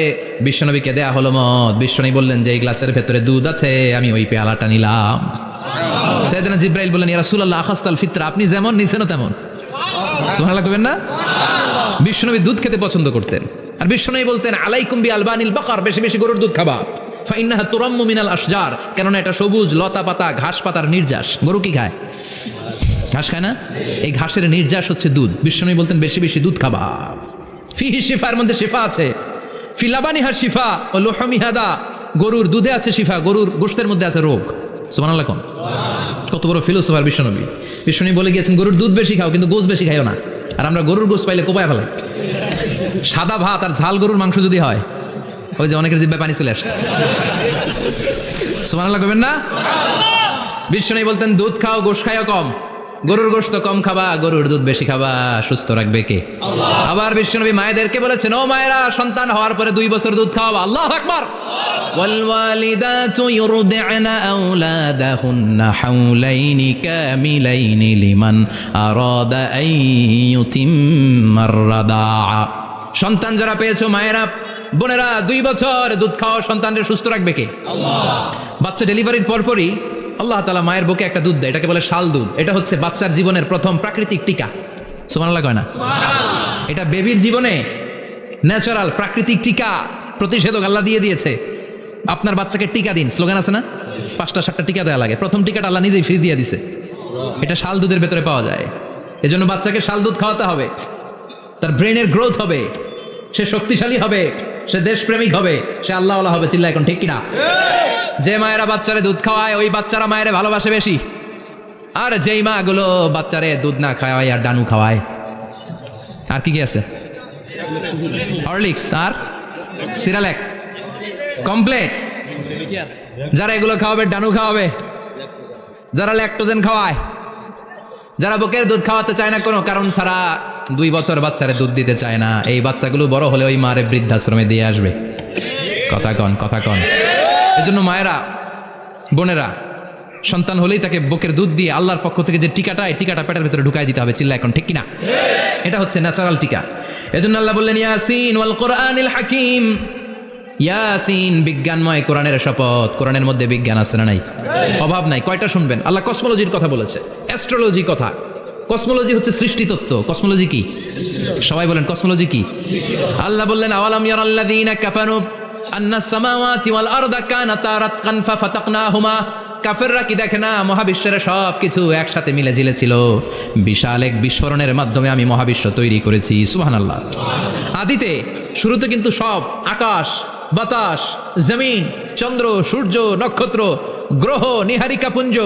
বিশ্বনবীকে দেয়া হলো মদ। বিশ্বনবী বললেন যে এই গ্লাসের ভেতরে দুধ আছে, আমি ওই পেয়ালাটা নিলাম। সাইয়েদনা জিবরাইল বললেন ইয়া রাসূলুল্লাহ আখাস্তাল ফিতরা, আপনি যেমন নিছেন তেমন। সুবহানাল্লাহ কইবেন না? বিশ্বনবী দুধ খেতে পছন্দ করতেন। আর বিশ্বনবী বলতেন আলাইকুম বি আলবানিল বাকার, বেশি বেশি গরুর দুধ খাবা। ফাইন্নাহা তুরাম্মু মিনাল আশজার, কেননা এটা সবুজ লতা পাতা ঘাস পাতার নির্যাস। গরু কি খায়? ঘাস খায় না? এই ঘাসের নির্যাস হচ্ছে দুধ। বিশ্বনবী বলতেন বেশি বেশি দুধ খাবা। ফিহি শিফার মধ্যে শিফা আছে। ফি লাবানিহা শিফা ও লুহমিহা দা, গরুর দুধে আছে শিফা, গরুর গোশতের মধ্যে আছে রোগ। সুবহানাল্লাহ। কত বড় ফিলোসফার বিশ্বনবী। বিশ্বনবী বলে গিয়েছেন গরুর দুধ বেশি খাও, কিন্তু গোশ বেশি খাইও না। আর আমরা গরুর গোশ পাইলে কোপায় ফেলাই। সাদা ভাত আর ঝাল গরুর মাংস যদি হয়, ওই যে অনেকের জিহ্বায় পানি চলে আসছে। সুবহানাল্লাহ কইবেন না? বিশ্বনবী বলতেন দুধ খাও, গোশ খাইও কম। গরুর গোশত কম খাবা, গরুর দুধ বেশি খাবা। সুস্থ রাখবে কে? আবার বিশ্বনবী মায়েদেরকে বলেছেন ও মায়েরা, সন্তান হওয়ার পরে 2 বছর দুধ খাওয়াবা। আল্লাহু আকবার। ওয়াল ওয়ালিদাতু ইউরদি'না আওলাদাহুন্না হাওলাইনি কামিলাইনি লিমান আরাদা আন ইউতিম্মার রাদা'a। সন্তান যারা পেয়েছো মায়েরা, বোনেরা, 2 বছর দুধ খাও। সন্তানকে সুস্থ রাখবে কে? আল্লাহ। বাচ্চা ডেলিভারির পরপরই আল্লাহ তাআলা মায়ের বুকে একটা দুধ দেয়, এটাকে বলে শাল দুধ। এটা হচ্ছে বাচ্চার জীবনের প্রথম প্রাকৃতিক টিকা। সুবহানাল্লাহ কয় না? এটা বেবির জীবনে ন্যাচারাল প্রাকৃতিক টিকা, প্রতিষেধক আল্লাহ দিয়ে দিয়েছে। আপনার বাচ্চাকে টিকা দিন, স্লোগান আছে না? 5টা-7টা টিকা দেওয়া লাগে। প্রথম টিকাটা আল্লাহ নিজেই ফ্রি দিয়ে দিছে। এটা শাল দুধের ভেতরে পাওয়া যায়। এজন্য বাচ্চাকে শাল দুধ খাওয়াতে হবে। তার ব্রেনের গ্রোথ হবে, সে শক্তিশালী হবে, সে দেশপ্রেমিক হবে, সে আল্লাহওয়ালা হবে। চিল্লা এখন ঠিক কিনা? যে মায়েরা বাচ্চারে দুধ খাওয়ায় ওই বাচ্চারা মায়েরে ভালোবাসে বেশি। আর যেই মা গুলো বাচ্চারে দুধ না খাওয়ায় আর ডানু খাওয়ায়, আর কি কি আছে? হরলিক্স আর সিরালেক, কমপ্লেট। যারা এগুলো খাওয়াবে ডানু খাওয়াবে, যারা ল্যাকটোজেন খাওয়ায়, যারা বুকের দুধ খাওয়াতে চায় না কোনো কারণ ছাড়া, 2 বছর বাচ্চারে দুধ দিতে চায় না, এই বাচ্চাগুলো বড় হলে ওই মারে বৃদ্ধাশ্রমে দিয়ে আসবে। কথা কন, কথা কন। এজন্য মায়েরা, বোনেরা, সন্তান হলেই তাকে বুকের দুধ দিয়ে আল্লাহর পক্ষ থেকে যে টিকাটা, এই টিকাটা পেটের ভিতরে ঢুকাই দিতে হবে। চিল্লা এখন ঠিক কিনা? এটা হচ্ছে ন্যাচারাল টিকা। এজন্য আল্লাহ বললেন ইয়াসিন ওয়াল কোরআনিল হাকিম। ইয়াসিন, বিজ্ঞানময় কোরআনের শপথ। কোরআনের মধ্যে বিজ্ঞান আছে না নাই? অভাব নাই। কয়টা শুনবেন? আল্লাহ কসমোলজির কথা বলেছে, অ্যাস্ট্রোলজি কথা। কসমোলজি হচ্ছে সৃষ্টিতত্ত্ব। কসমোলজি কি? সবাই বলেন কসমোলজি কি? আল্লাহ বললেন আওয়ালাম ইয়ারাল্লাযীনা কাফারু আন্নাস সামাওয়াতি ওয়াল আরদা কানাতা রাতকান ফাফাতাকনাহুমা কাফেররা কি দেখে না মহাবিশ্বের সব কিছু একসাথে মিলে ঝিলে ছিল। বিশাল এক বিস্ফোরণের মাধ্যমে আমি মহাবিশ্ব তৈরি করেছি। সুবহানাল্লাহ। আদিতে শুরুতে কিন্তু সব আকাশ, বাতাস, জমিন, চন্দ্র, সূর্য, নক্ষত্র, গ্রহ, নিহারিকাপুঞ্জ,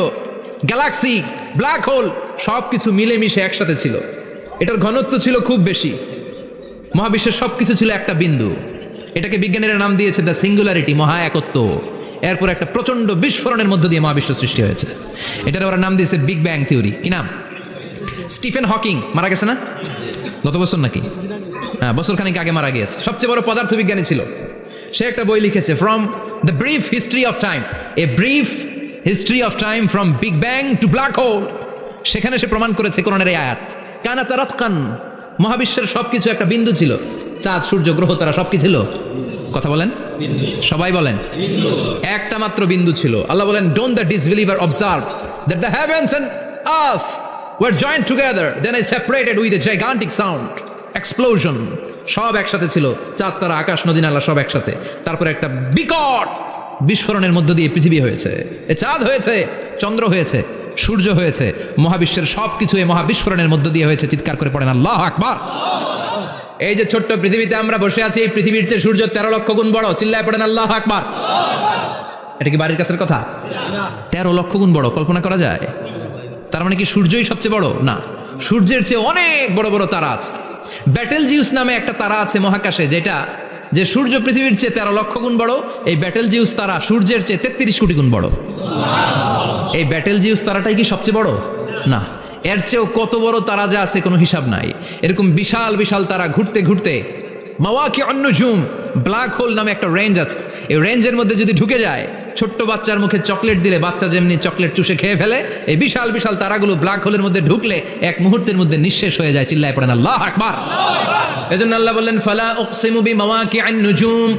গ্যালাক্সি, ব্ল্যাক হোল সব কিছু মিলেমিশে একসাথে ছিল। এটার ঘনত্ব ছিল খুব বেশি। মহাবিশ্বের সব কিছু ছিল একটা বিন্দু। এটাকে বিজ্ঞানীরা নাম দিয়েছে দ্য সিঙ্গুলারিটি, মহা একত্ব। এরপর একটা প্রচণ্ড বিস্ফোরণের মধ্য দিয়ে মহাবিশ্ব সৃষ্টি হয়েছে। এটার ওরা নাম দিয়েছে বিগ ব্যাং থিওরি। কি নাম? স্টিফেন হকিং মারা গেছে না গত বছর নাকি? হ্যাঁ, বছর খানিক আগে মারা গিয়েছে। সবচেয়ে বড় পদার্থবিজ্ঞানী ছিল। সে একটা বই লিখেছে, from the brief history of time, a brief history of time from big bang two black hole. সেখানে সে প্রমাণ করেছে কোরআনের এই আয়াত, কানা তারাতকান, মহাবিশ্বের সবকিছু একটা বিন্দু ছিল। চাঁদ, সূর্য, গ্রহ, তারা সব কি ছিল? কথা বলেন, সবাই বলেন। একটা মাত্র বিন্দু ছিল। আল্লাহ বলেন, don't the disbeliever observe that the heavens and earth were joined together, then I separated with a gigantic sound, explosion. সব একসাথে ছিল, চাঁদ, তারা, আকাশ, নদী, নালা সব একসাথে। তারপরে একটা বিকট বিস্ফোরণের মধ্য দিয়ে পৃথিবী হয়েছে, এ চাঁদ হয়েছে, চন্দ্র হয়েছে, সূর্য হয়েছে, মহাবিশ্বের সব কিছু এই মহাবিস্ফোরণের মধ্য দিয়ে হয়েছে। চিৎকার করে পড়েন আল্লাহু আকবার। এই যে ছোট্ট পৃথিবীতে আমরা বসে আছি, এই পৃথিবীর চেয়ে সূর্য 13 লক্ষ গুণ বড়। চিল্লায় পড়েন আল্লাহু আকবার। এটা কি বাড়ির কাছের কথা? 13 লক্ষ গুণ বড়, কল্পনা করা যায়? তার মানে কি সূর্যই সবচেয়ে বড়? না, সূর্যের চেয়ে অনেক বড় বড় তারা আছে। ব্যাটেল জিউস নামে একটা তারা আছে মহাকাশে, যেটা যে সূর্য পৃথিবীর চেয়ে 13 লক্ষ গুণ বড়। এই ব্যাটেল জিউস তারা সূর্যের চেয়ে 33 কোটি গুণ বড়। এই ব্যাটেল জিউস তারাটাই কি সবচেয়ে বড়? না, এর চেয়েও কত বড় তারা যা আছে কোনো হিসাব নাই। এরকম বিশাল বিশাল তারা ঘুরতে ঘুরতে মাওয়াকিউন নুজুম, ব্ল্যাক হোল নামে একটা রেঞ্জ আছে। এই রেঞ্জের মধ্যে যদি ঢুকে যায়, ছোট্ট বাচ্চার মুখে চকলেট দিলে বাচ্চা যেমনি চকলেট চুষে খেয়ে ফেলে, এই বিশাল বিশাল তারাগুলো ব্ল্যাক হোলের মধ্যে ঢুকলে এক মুহূর্তের মধ্যে নিঃশেষ হয়ে যায়। চিল্লায় পড়েন আল্লাহু আকবার। এজন্য আল্লাহ বললেন, ফালা উকসিমু বিমাওয়াকিউন নুজুম,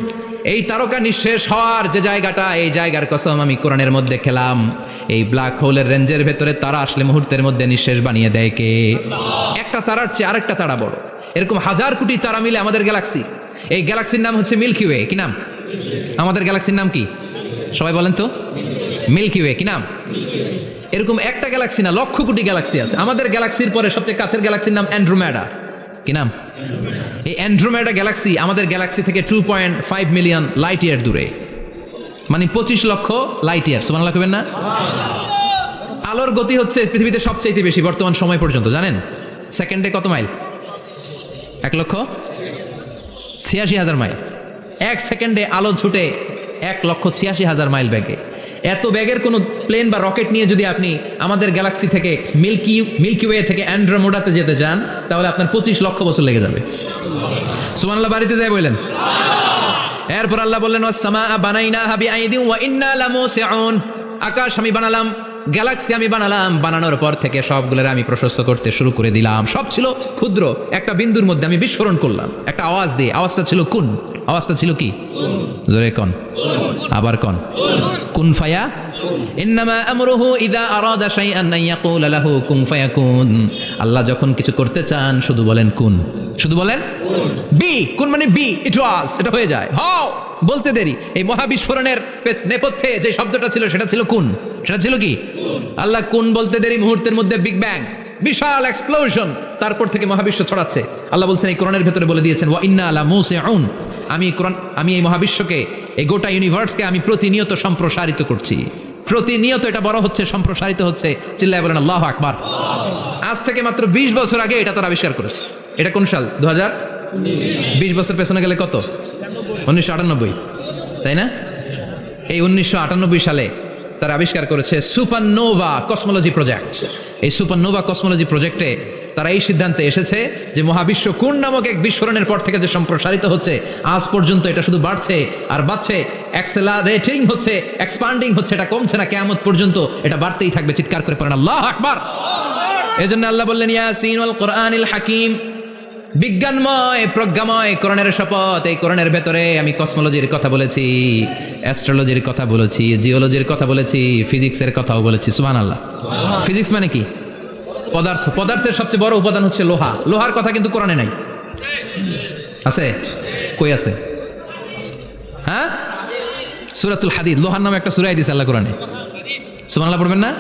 এই তারকা নিঃশেষ হওয়ার যে জায়গাটা, এই জায়গার কসম আমি কোরআনের মধ্যে খেলাম। এই ব্ল্যাক হোলের রেঞ্জের ভেতরে তারা আসলে মুহূর্তের মধ্যে নিঃশেষ বানিয়ে দেয় কে? একটা তারার চেয়ে আরেকটা তারা বড়। এরকম হাজার কোটি তারা মিলে আমাদের গ্যালাক্সি। এই গ্যালাক্সির নাম হচ্ছে মিল্কি ওয়ে। কি নাম? আমাদের গ্যালাক্সির নাম কি? সবাই বলেন তো। Milky Way. কি নাম? এরকম একটা গ্যালাক্সি না, লক্ষ কোটি গ্যালাক্সি আছে। আমাদের গ্যালাক্সির পরে সবচেয়ে কাছের গ্যালাক্সির নাম অ্যান্ড্রোমেডা। কি নাম? এই অ্যান্ড্রোমেডা গ্যালাক্সি আমাদের গ্যালাক্সি থেকে 2.5 মিলিয়ন লাইট ইয়ার দূরে, মানে 25 লক্ষ লাইট ইয়ার। সুবহানাল্লাহ কইবেন না? আলোর গতি হচ্ছে পৃথিবীতে সবচাইতে বেশি বর্তমান সময় পর্যন্ত। জানেন সেকেন্ডে কত মাইল? 1,86,000 মাইল। এক সেকেন্ডে আলো ছুটে 1,86,000 মাইল বেগে। এত ব্যাগের কোনো প্লেন বা রকেট নিয়ে যদি আপনি আমাদের গ্যালাক্সি থেকে মিল্কি ওয়ে থেকে অ্যান্ড্রোমেডাতে যেতে চান, তাহলে আপনার 25 লক্ষ বছর লেগে যাবে। সুবহানাল্লাহ বাড়িতে যাই বললেন। এরপর আল্লাহ বললেন, ওয়াস-সামাআ বানাইনাহা বিআইদিন ওয়া ইন্না লামুসিউন, আকাশ আমি বানালাম, গ্যালাক্সি আমি বানালাম, বানানোর পর থেকে সবগুলোর আমি প্রশস্ত করতে শুরু করে দিলাম। সব ছিল ক্ষুদ্র, একটা বিন্দুর মধ্যে আমি বিস্ফোরণ করলাম একটা আওয়াজ দিয়ে। আওয়াজটা ছিল কুন। আওয়াজটা ছিল কি? জোরে কন, আবার কন। কুন ফায়া ইন্নামা আমরুহু ইযা আরাদা শাইআন আন ইয়াকুলা লাহু কুন ফায়াকুন। আল্লাহ যখন কিছু করতে চান শুধু বলেন কুন, শুধু বলেন বি। কুন মানে বি, ইট ওয়াজ, এটা হয়ে যায়। হাও বলতে দেরি। এই মহাবিস্ফোরণের নেপথ্যে যে শব্দটা ছিল সেটা ছিল কুন। সেটা ছিল কি? আল্লাহ কুন বলতে দেরি, মুহূর্তের মধ্যে বিগ ব্যাং, বিশাল এক্সপ্লোশন। তারপর থেকে মহাবিশ্ব ছড়াচ্ছে। আল্লাহ বলছেন এই কোরআনের ভেতরে বলে দিয়েছেন, ওয়া ইন্না লামুসিউন, আমি এই মহাবিশ্বকে, এই গোটা ইউনিভার্সকে আমি প্রতিনিয়ত সম্প্রসারিত করছি। প্রতিনিয়ত এটা বড় হচ্ছে, সম্প্রসারিত হচ্ছে। চিল্লায় বলেন আল্লাহু আকবার। আজ থেকে মাত্র 20 বছর আগে এটা তারা আবিষ্কার করেছে। এটা কোন সাল? 2020 বছর পেছনে গেলে কত? 1998, তাই না? এই 1998 সালে তারা আবিষ্কার করেছে সুপারনোভা কসমোলজি প্রজেক্ট। এই সুপারনোভা কসমোলজি প্রজেক্টে তারা এই সিদ্ধান্তে এসেছে যে মহাবিশ্ব কোন নামক এক বিস্ফোরণের পর থেকে যে সম্প্রসারিত হচ্ছে, আজ পর্যন্ত এটা শুধু বাড়ছে আর বাড়ছে, অ্যাক্সেলারেটিং হচ্ছে, এক্সপান্ডিং হচ্ছে, এটা কমছে না। কিয়ামত পর্যন্ত এটা বাড়তেই থাকবে। চিৎকার করে পড়েন আল্লাহু আকবার। এজন্য আল্লাহ বললেন, ইয়াসিন ওয়াল কোরআনিল হাকিম, বিজ্ঞানময় প্রজ্ঞাময় কোরআনের শপথ। এই কোরআনের ভেতরে আমি কসমোলজির কথা বলেছি, অ্যাস্ট্রোলজির কথা বলেছি, জিওলজির কথা বলেছি, ফিজিক্সের কথাও বলেছি। সুবহানাল্লাহ। ফিজিক্স মানে কি? পদার্থ। পদার্থের সবচেয়ে বড় উপাদান হচ্ছে লোহা। লোহার কথা কিন্তু কোরআনে নাই। আছে? কই আছে? হ্যাঁ, সূরাতুল হাদিদ। লোহার নামে একটা সূরা দিয়েছে আল্লাহ কোরআনে। সুবহানাল্লাহ পড়বেন না?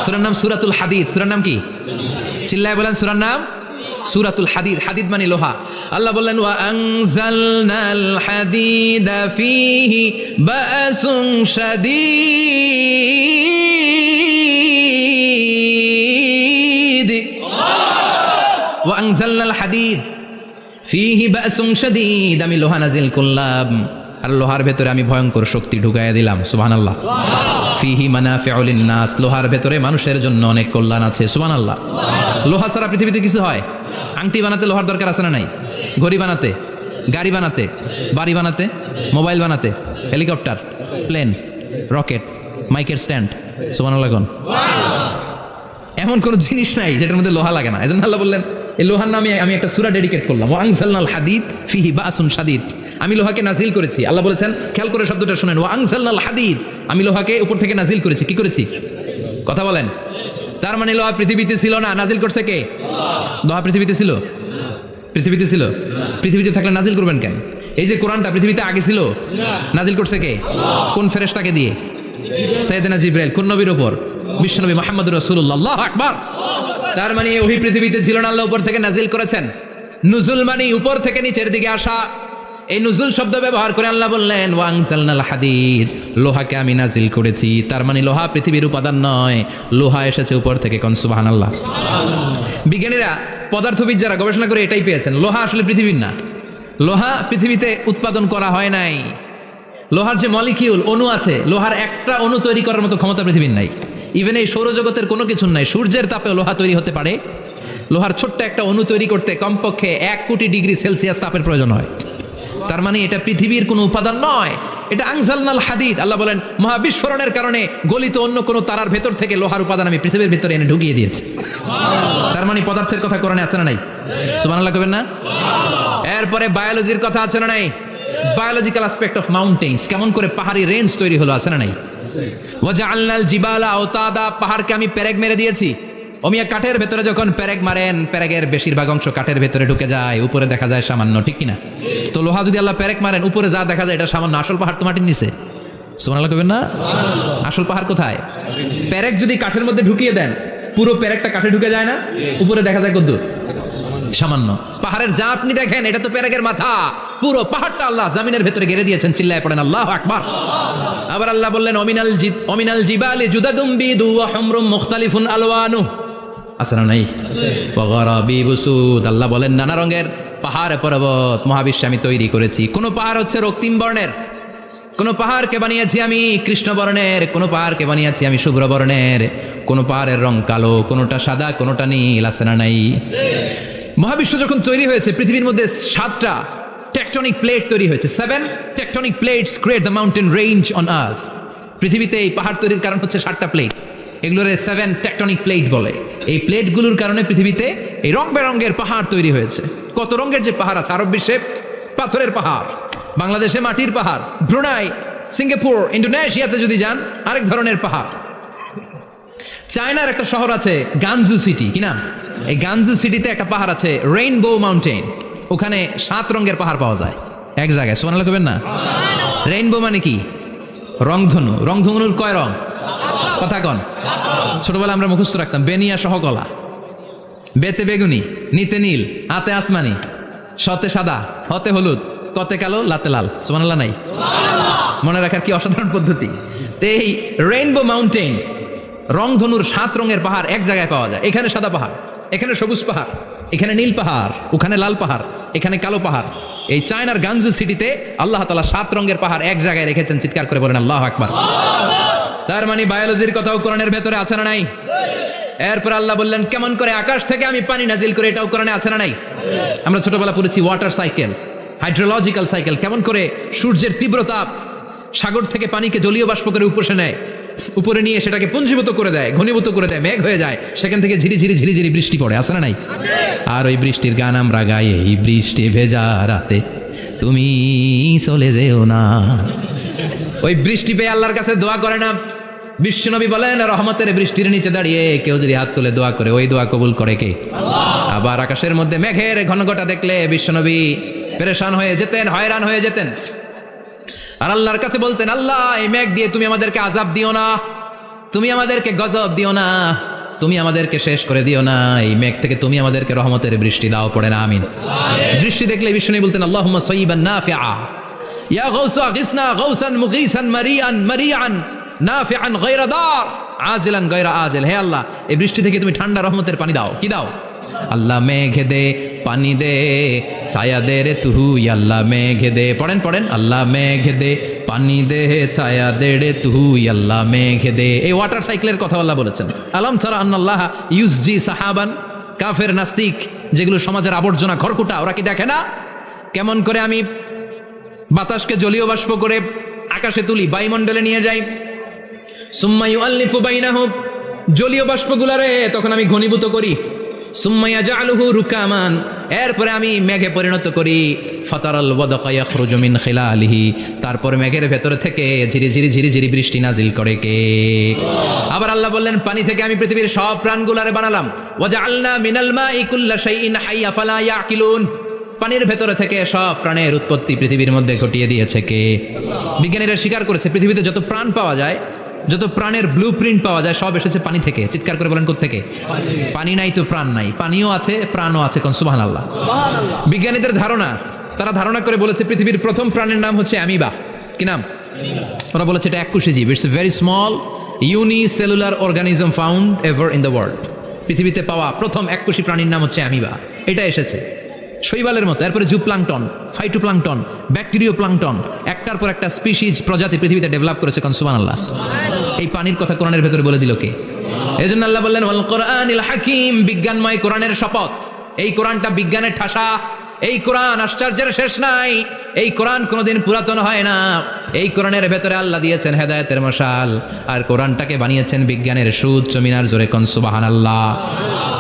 সূরার নাম সূরাতুল হাদিদ। সূরার নাম কি? চিল্লায় বলেন সূরার নাম সূরাতুল হাদিদ। হাদিদ মানে লোহা। আল্লাহ বললেন ওয়া আনজালনাল হাদিদা ফীহি বাসুন শাদীদ। ওয়া আনজালনাল হাদিদ ফীহি বাসুন শাদীদ, আমি লোহা নাজিল করলাম আর লোহার ভেতরে আমি ভয়ঙ্কর শক্তি ঢুকাইয়া দিলাম। সুবহানাল্লাহ। ফীহি মানাফিউ লিন-নাস, লোহার ভেতরে মানুষের জন্য অনেক কল্যাণ আছে। সুবহানাল্লাহ। লোহা ছাড়া পৃথিবীতে কিছু হয়? আংটি বানাতে লোহার দরকার আছে না নাই? ঘড়ি বানাতে, গাড়ি বানাতে, বাড়ি বানাতে, মোবাইল বানাতে, হেলিকপ্টার, প্লেন, রকেট, মাইকের স্ট্যান্ড। সুবহানাল্লাহ কোন? এমন কোন জিনিস নাই যেটার মধ্যে লোহা লাগে না। এজন্য আল্লাহ বললেন এই লোহার নামে আমি একটা সূরা ডেডিকেট করলাম, ওয়া আনজালনাল হাদিদ ফীহি বাসুন শাদীদ। আমি লোহাকে নাজিল করেছি। আল্লাহ বলেছেন, খেয়াল করে শব্দটা শুনেন, ওয়া আনজালনাল হাদিদ, আমি লোহাকে উপর থেকে নাজিল করেছি। কি করেছি? কথা বলেন। তার মানে লোহা পৃথিবীতে ছিল না, নাজিল করছে কে? লোহা পৃথিবীতে ছিল? পৃথিবীতে ছিল? পৃথিবীতে থাকলে নাজিল করবেন কেন? এই যে কোরআনটা পৃথিবীতে আগে ছিল, নাজিল করছে কে? কোন ফেরেশতাকে দিয়ে? সাইয়েদনা জিবরাইল। কোন নবীর উপর? বিশ্বনবী মুহাম্মদুর রাসূলুল্লাহ। আল্লাহু আকবার। তার মানে ওহি পৃথিবীতে ছিল না, আল্লাহ উপর থেকে নাজিল করেছেন। নুজুল মানে উপর থেকে নিচের দিকে আসা। এই নুজুল শব্দ ব্যবহার করে আল্লাহ বললেন ওয়া আনজালনাল হাদিদ, লোহাকে আমি নাজিল করেছি। তার মানে লোহা পৃথিবীর উপাদান নয়, লোহা এসেছে উপর থেকে। কোন সুবহানাল্লাহ। বিজ্ঞানীরা, পদার্থবিদ যারা গবেষণা করে এটাই পেয়েছেন, লোহা আসলে পৃথিবীর না। লোহা পৃথিবীতে উৎপাদন করা হয় নাই। লোহার যে মলিকিউল, অণু আছে, লোহার একটা অণু তৈরি করার মতো ক্ষমতা পৃথিবীর নাই। ইভেন এই সৌরজগতের কোনো কিছু নাই। সূর্যের তাপে লোহা তৈরি হতে পারে? লোহার ছোট্ট একটা অণু তৈরি করতে কমপক্ষে 1 কোটি ডিগ্রি সেলসিয়াস তাপের প্রয়োজন হয়। তার মানে এটা পৃথিবীর কোনো উপাদান নয়, এটা আনজালনাল হাদিদ। আল্লাহ বলেন মহাবিস্ফোরণের কারণে গলিত অন্য কোনো তারার ভেতর থেকে লোহার উপাদান আমি পৃথিবীর ভিতরে এনে ঢুকিয়ে দিয়েছি। তার মানে পদার্থের কথা কোরআনে আছে না নাই? সুবহানাল্লাহ কবেন না? এরপরে বায়োলজির কথা আছে না নাই? বায়োলজিক্যাল অ্যাসপেক্ট অফ মাউন্টেন্স, কেমন করে পাহাড়ি রেঞ্জ তৈরি হলো, আছে না নাই? ওয়াজআলনাল জিবালা আওতাদা, পাহাড়কে আমি পেরেক মেরে দিয়েছি। ওমিয়া কাঠের ভেতরে যখন পেরেক মারেন, পেরেকের বেশিরভাগ অংশ কাঠের ভেতরে ঢুকে যায়, উপরে দেখা যায় সামান্য, ঠিক কিনা? তো লোহা যদি আল্লাহ পেরেক মারেন, উপরে যা দেখা যায় এটা সামান্য, আসল পাহাড় তো মাটির নিচে। সুবহানাল্লাহ কবেন না? আসল পাহাড় কোথায়? পেরেক যদি কাঠের মধ্যে ঢুকিয়ে দেন, পুরো পেরেকটা কাঠে ঢুকে যায় না? উপরে দেখা যায় কদ্দূর? সামান্য। পাহাড়ের যা আপনি দেখেন এটা তো পেরেকের মাথা, পুরো পাহাড়টা আল্লাহ জামিনের ভেতরে গেড়ে দিয়েছেন। চিল্লায় পড়েন আল্লাহু আকবার। আবার আল্লাহ বললেন অমিনাল জিবালি জুদাদুম বিদু ওয়া হুমরুম মুখতালিফুন আলওয়ানু, আছে না নাই? ওয়া গারাবিবু সুদ, আল্লাহ বলেন নানা রঙের পাহাড় পর্বত মহাবিশ্বে আমি তৈরি করেছি। কোন পাহাড় হচ্ছে রক্তিম বর্ণের, কোন পাহাড়কে বানিয়েছি আমি কৃষ্ণ বর্ণের, কোন পাহাড়কে বানিয়েছি আমি শুভ্র বর্ণের, কোন পাহাড়ের রং কালো, কোনটা সাদা, কোনটা নীল, আছে না নাই? মহাবিশ্ব যখন তৈরি হয়েছে, পৃথিবীর মধ্যে 7টা টেকটনিক প্লেট তৈরি হয়েছে। 7 tectonic plates create the mountain range on earth. পৃথিবীতে এই পাহাড় তৈরির কারণ হচ্ছে 7টা প্লেট। এগুলোর 7 টেকটনিক প্লেট বলে। এই প্লেটগুলোর কারণে পৃথিবীতে এই রং বেরঙের পাহাড় তৈরি হয়েছে। কত রঙের যে পাহাড় আছে! আরব বিশ্বে পাথরের পাহাড়, বাংলাদেশে মাটির পাহাড়, ব্রুনাই, সিঙ্গাপুর, ইন্দোনেশিয়াতে যদি যান আরেক ধরনের পাহাড়। চায়নার একটা শহর আছে গানজু সিটি, কি নাম? এই গানজু সিটিতে একটা পাহাড় আছে রেইনবো মাউন্টেন। ওখানে 7 রঙের পাহাড় পাওয়া যায় এক জায়গায়। সুবহানাল্লাহ কবেন না? রেইনবো মানে কি? রংধনু। রংধনুর কয় রং? কথা কন। ছোটবেলা আমরা মুখস্থ রাখতাম বেনিয়া সহকলা। বেতে বেগুনি, নিতে নীল, আতে আসমানি, শতে সাদা, হতে হলুদ, কতে কালো, লাতে লাল। সুবহানাল্লাহ নাই? মনে রাখার কি অসাধারণ পদ্ধতি! তো এই রেইনবো মাউন্টেন, রংধনুর 7 রঙের পাহাড় এক জায়গায় পাওয়া যায়। এখানে সাদা পাহাড়, এখানে সবুজ পাহাড়, এখানে নীল পাহাড়, ওখানে লাল পাহাড়, এখানে কালো পাহাড়। এই চায়নার গানজু সিটিতে আল্লাহ তাআলা 7 রঙের পাহাড় এক জায়গায় রেখেছেন। চিৎকার করে বলেন আল্লাহু আকবার। তার মানে বায়োলজির কথাও কোরআনের ভেতরে আছে না নাই? এরপর আল্লাহ বললেন কেমন করে আকাশ থেকে আমি পানি নাজিল করে, এটাও কোরআনে আছে না নাই? আমরা ছোটবেলা পড়েছি ওয়াটার সাইকেল, হাইড্রোলজিক্যাল সাইকেল। কেমন করে সূর্যের তীব্র তাপ সাগর থেকে পানিকে জলীয় বাষ্প করে উপসে নেয়, উপরে নিয়ে সেটাকে পুঞ্জীভূত করে দেয়, ঘনীভূত করে দেয়, মেঘ হয়ে যায়, সেখান থেকে ঝিরি ঝিরি ঝিরি ঝিরি বৃষ্টি পড়ে, আছে না নাই? আর ওই বৃষ্টির গান আমরা গাই, এই বৃষ্টি ভেজা রাতে তুমি চলে যেও না। ওই বৃষ্টি পেয়ে আল্লাহর কাছে দোয়া করে না? বিশ্বনবী বলেন রহমতের বৃষ্টির নিচে দাঁড়িয়ে কেউ যদি হাত তুলে দোয়া করে, ওই দোয়া কবুল করে কে? আবার আকাশের মধ্যে মেঘের ঘনঘটা দেখলে বিশ্বনবী পেরেশান হয়ে যেতেন, হয়রান হয়ে যেতেন, আর আল্লাহর কাছে বলতেন আল্লাহ এই মেঘ দিয়ে তুমি আমাদেরকে আযাব দিও না, তুমি আমাদেরকে গজব দিও না, তুমি আমাদেরকে শেষ করে দিও না, এই মেঘ থেকে তুমি আমাদেরকে রহমতের বৃষ্টি দাও, পড়ে না আমিন। বৃষ্টি দেখলে বিষ্ণু বলতেন আল্লাহুম্মা সাইয়িবান নাফিআ, ইয়া গাউসু আগিসনা গাউসান মুগীসান মারিআন মারিআন নাফিআন গায়রা দার আজিলান গায়রা আজিল। হে আল্লাহ, এই বৃষ্টি থেকে তুমি ঠান্ডা রহমতের পানি দাও। কি দাও? আল্লাহ মেঘে দে পানি দে, ছায়া দে রে তুহু, আল্লাহ মেঘে দে, পড়েন পড়েন, আল্লাহ মেঘে দে পানি দে, ছায়া দে রে তুহু, আল্লাহ মেঘে দে। এই ওয়াটার সাইকেলের কথা আল্লাহ বলেছেন। আলম ছাড়া আন্নাল্লাহ ইউসজি সাহাবান, কাফের নাস্তিক যেগুলো সমাজের আবর্জনা খড়কুটা, ওরা কি দেখে না কেমন করে আমি বাতাসকে জলীয় বাষ্প করে আকাশে তুলি, বায়ুমণ্ডলে নিয়ে যাই। সুম্মা ইউআল্লিফু বাইনাহুম, জলীয় বাষ্পগুলারে তখন আমি ঘনীভূত করি। সুম্মা ইয়াজআলুহু রুকামান, এরপরে আমি মেঘে পরিণত করি। ফাতারাল ওয়াদকা ইয়াখরুজু মিন খিলালিহি, তারপর মেঘের ভেতরে থেকে ঝিরি ঝিরি ঝিরি ঝিরি বৃষ্টি নাজিল করে কে? আবার আল্লাহ বললেন পানি থেকে আমি পৃথিবীর সব প্রাণগুলারে বানালাম। ওয়াজআলনা মিনাল মাই কুল্লা শাইইন হাইয়্যা ফালা ইয়াকিলুন, পানির ভেতরে থেকে সব প্রাণের উৎপত্তি পৃথিবীর মধ্যে ঘটিয়ে দিয়েছে কে? বিজ্ঞানীরা স্বীকার করেছে পৃথিবীতে যত প্রাণ পাওয়া যায়, যত প্রাণের ব্লু প্রিন্ট পাওয়া যায়, সব এসেছে পানি থেকে। চিৎকার করে বলেন কোত্থেকে? পানি নাই তো প্রাণ নাই, পানিও আছে প্রাণও আছে, কোন সুবহানাল্লাহ। বিজ্ঞানীদের ধারণা, তারা ধারণা করে বলেছে পৃথিবীর প্রথম প্রাণের নাম হচ্ছে অ্যামিবা। কি নাম? ওরা বলেছে এটা এককোষী জীব, it's a very small unicellular organism found ever in the world. পৃথিবীতে পাওয়া প্রথম এককোষী প্রাণীর নাম হচ্ছে অ্যামিবা। এটা এসেছে শৈবালের মতো, এরপরে জুপ্লাংটন, ফাইটোপ্লাংটন, ব্যাকটেরিও প্লাংটন, একটার পর একটা স্পিসিজ প্রজাতি পৃথিবীতে ডেভেলপ করেছে, কোন সুবহানাল্লাহ। এই পানির কথা কোরআনের ভেতরে বলে দিল কে? এই জন্য আল্লাহ বললেন ওয়াল কোরআনিল হাকিম, বিজ্ঞানময় কোরআনের শপথ। এই কোরআনটা বিজ্ঞানের ঠাসা, এই কোরআন আশ্চর্যের শেষ নাই, এই কোরআন কোনোদিন পুরাতন হয় না। এই কোরআনের ভেতরে আল্লাহ দিয়েছেন হেদায়েতের মশাল, আর কোরআনটাকে বানিয়েছেন বিজ্ঞানের সুউচ্চ মিনার, জোরে কোন সুবহানাল্লাহ।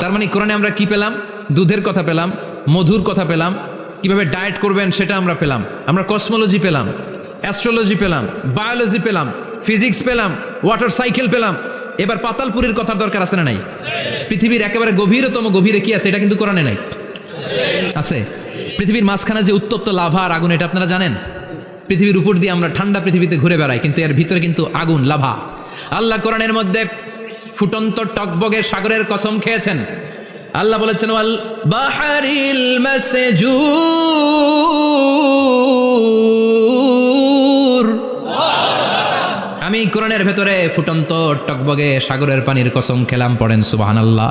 তার মানে কোরআনে আমরা কি পেলাম? দুধের কথা পেলাম, মধুর কথা পেলাম, কিভাবে ডায়েট করবেন সেটা আমরা পেলাম, আমরা কসমোলজি পেলাম, অ্যাস্ট্রোলজি পেলাম, বায়োলজি পেলাম, ফিজিক্স পেলাম, ওয়াটার সাইকেল পেলাম। এবার পাতালপুরীর কথার দরকার আছে না নাই? পৃথিবীর একেবারে গভীরতম গভীরে কি আছে? এটা কিন্তু কোরআনে নাই, আছে। পৃথিবীর মাঝখানে যে উত্তপ্ত লাভা আর আগুন, এটা আপনারা জানেন? পৃথিবীর উপর দিয়ে আমরা ঠান্ডা পৃথিবীতে ঘুরে বেড়াই, কিন্তু এর ভিতরে কিন্তু আগুন, লাভা। আল্লাহ কোরআনের মধ্যে ফুটন্ত টকবগে সাগরের কসম খেয়েছেন। আল্লাহ বলেছেন ওয়াল বাহরিল মাসজুর, আমি কোরআনের ভেতরে ফুটন্ত টকবগে সাগরের পানির কসম খেলাম, পড়েন সুবহানাল্লাহ।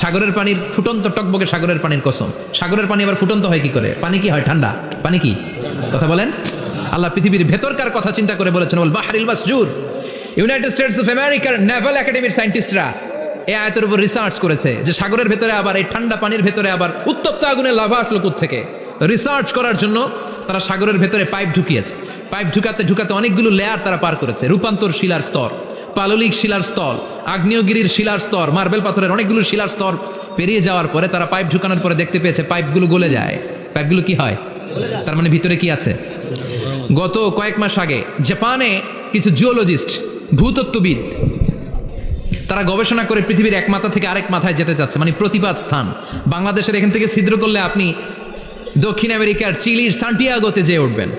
সাগরের পানির ফুটন্ত টকবগে সাগরের পানির কসম। সাগরের পানি আবার ফুটন্ত হয় কি করে? পানি কি হয়? ঠান্ডা। পানি কি? কথা বলেন। আল্লাহ পৃথিবীর ভেতরকার কথা চিন্তা করে বলেছেন ওয়াল বাহরিল মাসজুর। ইউনাইটেড স্টেটস অফ আমেরিকার নেভাল একাডেমির সায়েন্টিস্টরা এই আয়াতের উপর রিসার্চ করেছে যে সাগরের ভেতরে আবার এই ঠান্ডা পানির ভেতরে আবার উত্তপ্ত আগুনের লাভা আসলো কোত্থেকে। রিসার্চ করার জন্য তারা সাগরের ভেতরে পাইপ ঢুকিয়েছে। পাইপ ঢুকাতে ঢুকাতে অনেকগুলো লেয়ার তারা পার করেছে। রূপান্তর শিলার স্তর, পাললিক শিলার স্তর, আগ্নেয়গিরির শিলার স্তর, মার্বেল পাথরের অনেকগুলো শিলার স্তর পেরিয়ে যাওয়ার পরে তারা পাইপ ঢুকানোর পরে দেখতে পেয়েছে পাইপগুলো গলে যায়। পাইপগুলো কি হয়? তার মানে ভিতরে কি আছে? গত কয়েক মাস আগে জাপানে কিছু জিওলজিস্ট, ভূতত্ত্ববিদ, তারা গবেষণা করে পৃথিবীর এক মাথা থেকে আরেক মাথায় যেতে চাচ্ছে, মানে প্রতিপাদ স্থান। বাংলাদেশের এখান থেকে ছিদ্র করলে আপনি দক্ষিণ আমেরিকার চিলির সান্টিয়াগোতে যেয়ে উঠবেন।